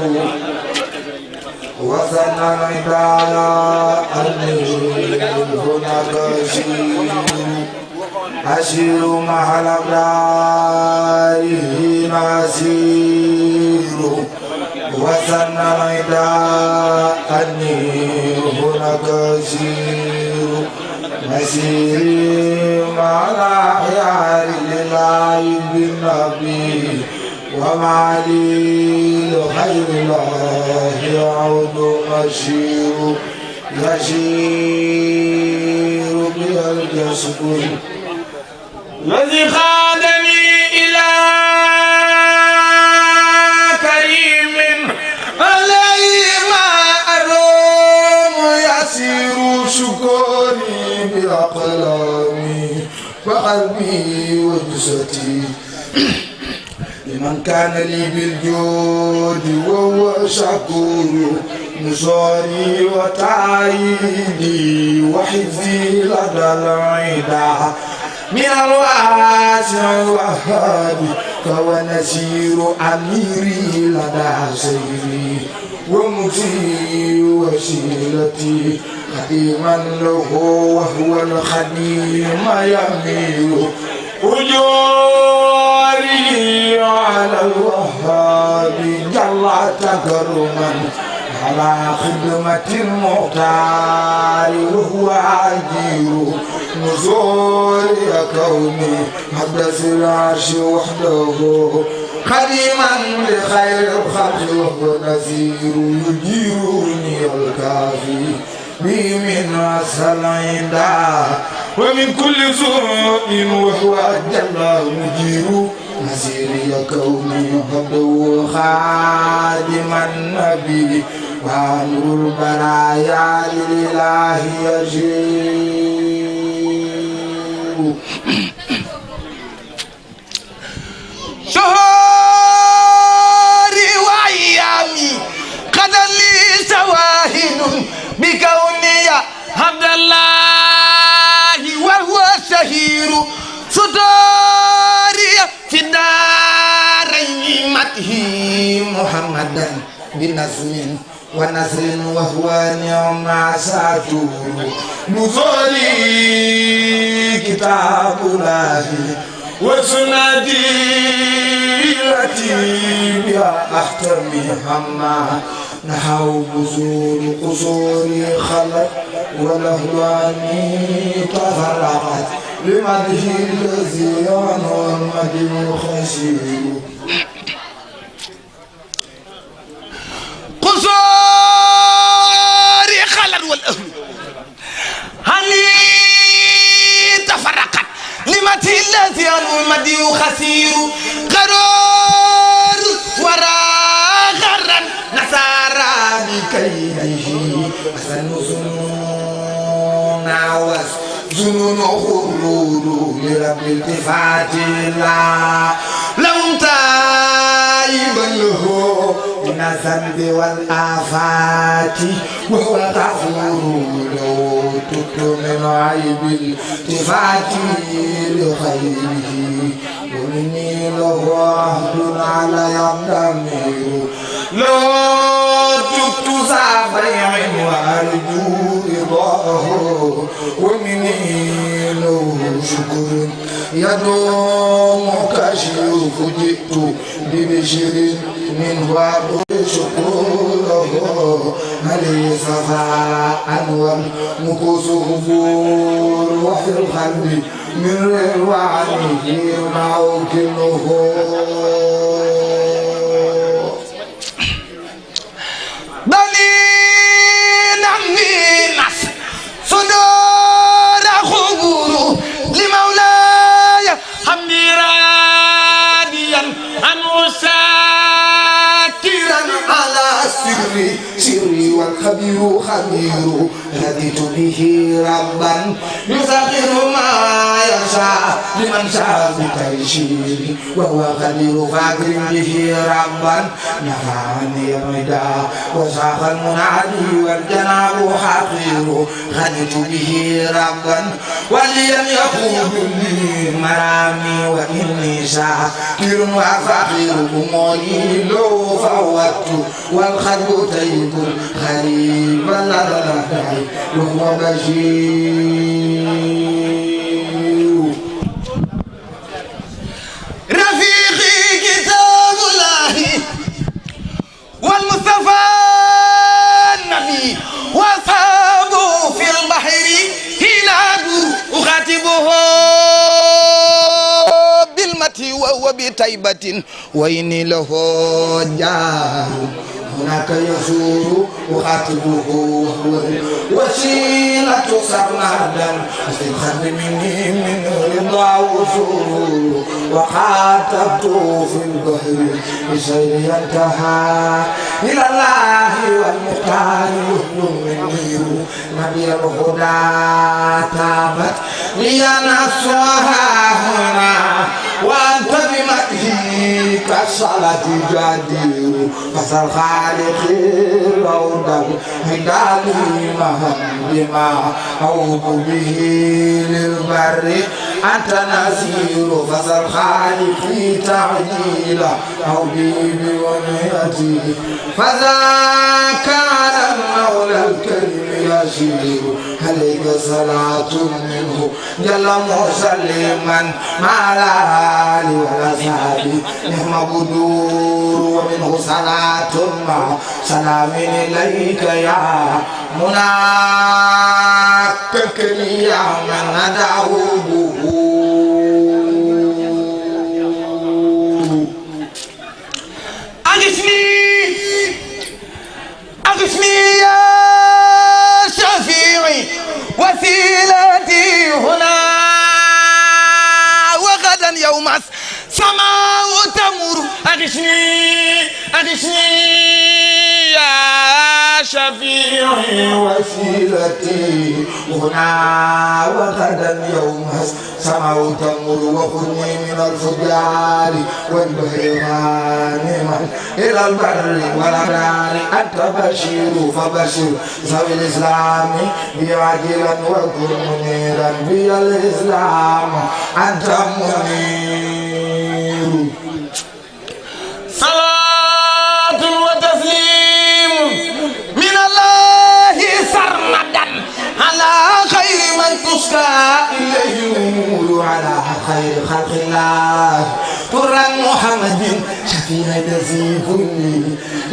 وثنى العبادة أني هناك أسير مع الأبرار أسير وثنى العبادة أني هناك مسير مع الأحيار لله بالنبي وما لي لغير الله يعود مسير يسير بها الجسد الذي خادني إلى كريم عليه ما أروم يسير شكري بأقلامي وقلبي وجسدي لمن كان لي بالجود وهو شكور نصاري وتعيدي وحفظي لدى العدا من الواسع الوهاب فهو نسير أميري لدى سيري ومجي وسيلتي خديما له وهو الخديم يميل أجوري على الوهاب جل تكرما على خدمة المختار وهو عجير نزول كوني حدث العرش وحده خديما لخير الخلق وهو نذير يجيرني الكافي بي من أسهل عنده ومن كل سوء وهو جل مجير نسيري كوني حبه خادم النبي وأمر البرايا لله يجيب شهوري وأيامي قد لي سواهن بكوني عبد الله وهو شهير ستوري في الدارين مته محمدا بنظم ونصر وهو نعم ساتور نزولي كتاب الله وسنتي التي بها أحتمي هما نحو بزور قصوري خلت ولهواني تفرقت لمده الذي عنه المدين خسير قصوري خلت والأهل هني تفرقت لمده الذي عنه المدين خسير قرار وراء غرا نصارى بكيده حسن ظنون ظنون خلود لرب التفات لا لهم تائبا له من الذنب والآفات وهو غفور لو تبت من عيب التفات لخيره ومني له عهد على يمدمر لو تبت سافيع وأرجو رضاه ومني له شكر يدوم كشف جئت ببشر منه شكره عليه صفاء والمكوس غفور وفي القلب من روعه موكله بنين الناس صدور خبور لمولاي حمدي راديا عنه ساكرا على سري والخبير خبير رضيت به ربا يسخر ما يشاء لمن شاء بتيسير وهو قدير فاكر به ربا نفعني الردى وساق المنادي والجناب حقير غنيت به ربا وليم يقود لي مرامي وإني شاكر وفقير أموري لو فوت والخلق تيب غريب لا وهو بشير رفيقي كتاب الله والمصطفى النبي واصحابه في البحر هلال أخاتبه بالمتي وهو بطيبة وإني له جار هناك يزور أخاتبه وسيلة سرمدا استخد مني من رضا وسرور وخاطبته في البحر بسير ينتهى إلى الله والمختار مني نبي الهدى تابت لي نفسها هنا وأنت بمدحك الصلاة جدير فصل خالق الروضة هداني مهم بما أوب به للبر أنت نسير فصل خالقي تعجيلا أو به بونيتي فذاك على المولى الكريم يسير عليك صلاة منه جل مسلما مع الآل والأصحاب نعم بدور ومنه صلاة مع سلام إليك يا مناك يا من ندعو أغثني يا شفيعي وسيلتي هنا وغدا يوم السماء تمر أغثني يا شفيعي وسيلتي هنا وغدا يوم السماء تمر وخذني من الفجار والبحر غانما إلى البر والأبرار أنت بشير فبشر ذوي الإسلام بي عاجلا وكن منيرا بي الإسلام أنت منير صلاة وتسليم من الله سرمدا على خير من تسكى إليه الأمور على خير خلق الله طرا محمد شفيع ذي كل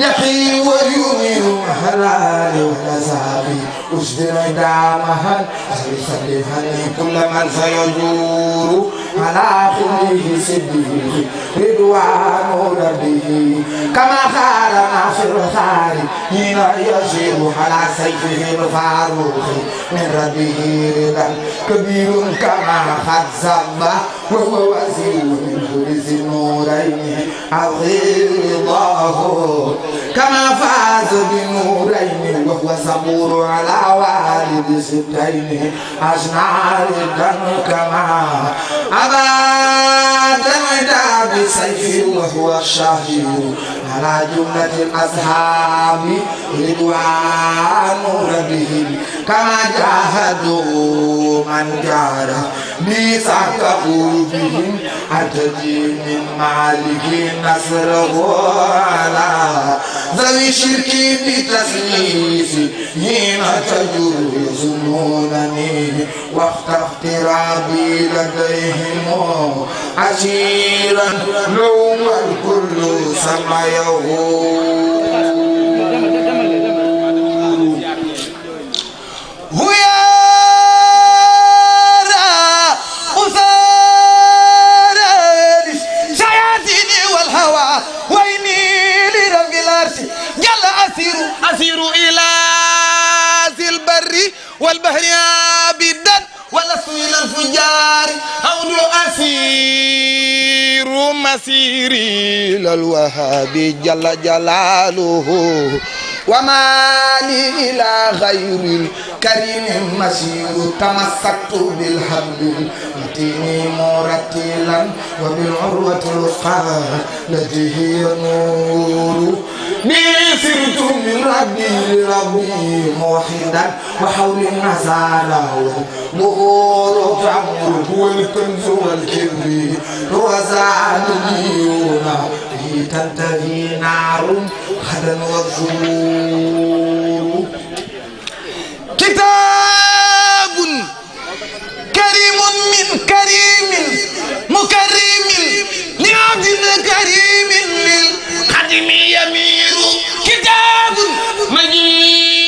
يحيي ويميت حلال والأصحاب أشبر دامها سيسلمني كل من سيجور على خيره سده رضوان ربه كما قال ناصر الخالي حين يسير على سيفه الفاروق من ربه رضا كبير كما قد زبه وهو وزير من كل النورين عظيم رضاه كما فاز بنورين وهو صبور على والد ستين أجنى رضا كما أباد مدى بسيف وهو الشهير على جملة الأصحاب رضوان ربهم كما جاهدوا من جار بسعته بهم أتجي من مالك نصره على ذوي الشرك بتسليس حين تجر يظنونني وقت اقترابي لديهم عشيرا لوم الكل سمعه أسير إلى ذي البر والبحر عابدا ولست إلى الفجار أو أسير مسيري إلى الوهاب جل جلاله وما لي إلى غير الكريم مسير تمسكت بالحبل المتين مرتلا وبالعروة الوثقى التي هي نور سرت من ربي لربي موحدا وحول النصارى ظهور تعمر هو الكنز والكبر وزاد ديونا به تنتهي نار غدا والزهور كتاب كريم من كريم مكرم لعبد كريم للقدم يمير كتاب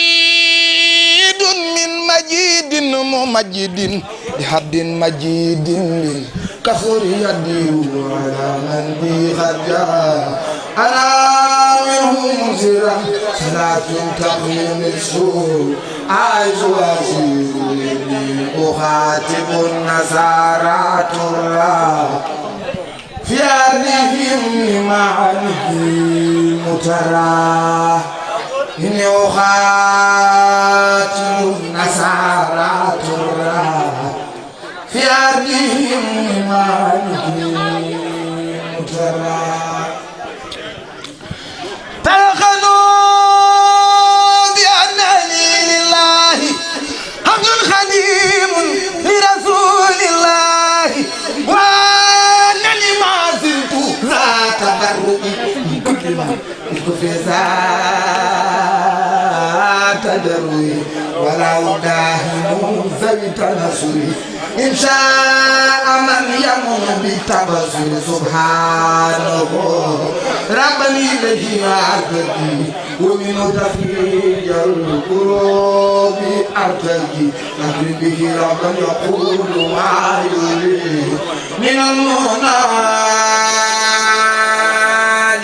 مجيد من مجيد ممجد لحد مجيد للكفر يدير على من به خرجا أنا منه منزرا صلاة تقيم السور عايز واسير أخاتب النصارى ترى في أرضهم معاني مترى إني أخاتب النصارى ترى في أرضهم معاني مترى تلقنوا بأنني لله عبد خديم لرسول الله وأنني ما زلت ذات تبرؤ كل ما في ذات تدرؤ ولا أداهن ذوي تنصري إن شاء من يمن بالتبصر سبحانه ربني الذي أعتدي ومن تفريج القلوب أرتدي أكرم به ربا يقول ما يريد من المنى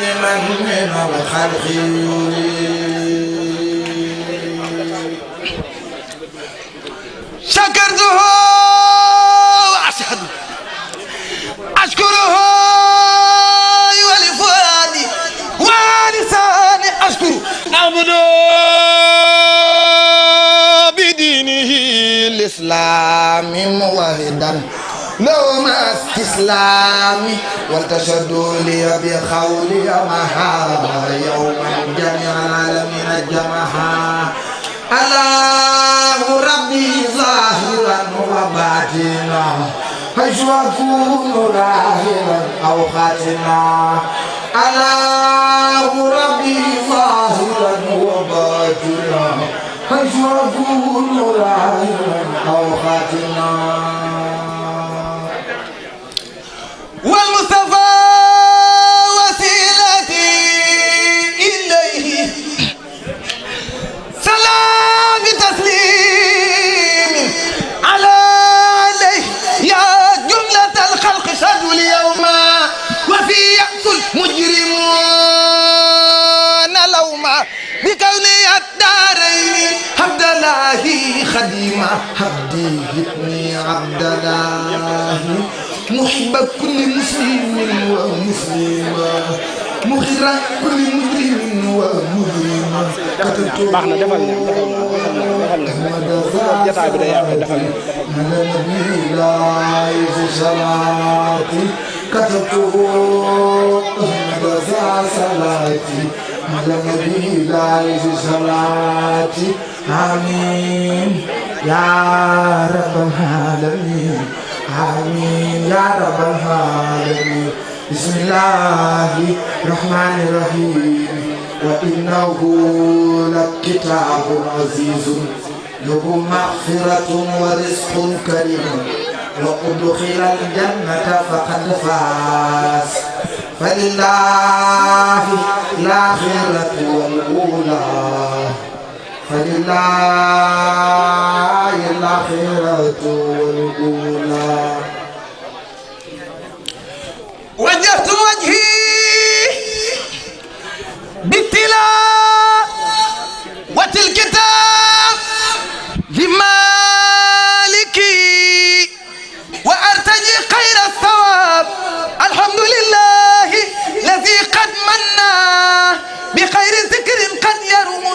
لمن من الخلق شكرته وأشهد أشكره ولفؤادي ولساني أشكر أعبد بدينه الإسلام موحدا لو ما استسلامي والتشهد لي بخولي مها يوما جميع العالمين جمعها الله ربي ظاهرا وباطنا حيث أكون راهبا أو خاتنا الله ربي ظاهرا وباطنا حيث أكون راهبا أو خاتنا والمصطفى وسيلتي إليه سلام تسليم على عليه يا جملة الخلق شهدوا اليوم وفي يأس المجرمون لوما بكوني الدارين عبد الله خديما عبدي ابني عبد الله محب كل مسلم ومسلمة مخرا كل مجرم ومجرمة baax na defal na jotaay bi day yàq defal na على نبي الله صلاتي كتبته بزع صلاتي على نبي الله صلاتي آمين يا رب العالمين آمين يا رب العالمين بسم الله الرحمن الرحيم وإنه لكتاب عزيز له مغفرة ورزق كريم وأدخل الجنة فقد فاز فلله الآخرة والأولى فلله الآخرة والأولى وجهت وجهي بالتلاوة الكتاب لمالكي وأرتجي خير الثواب الحمد لله الذي قد منا بخير ذكر قد يروم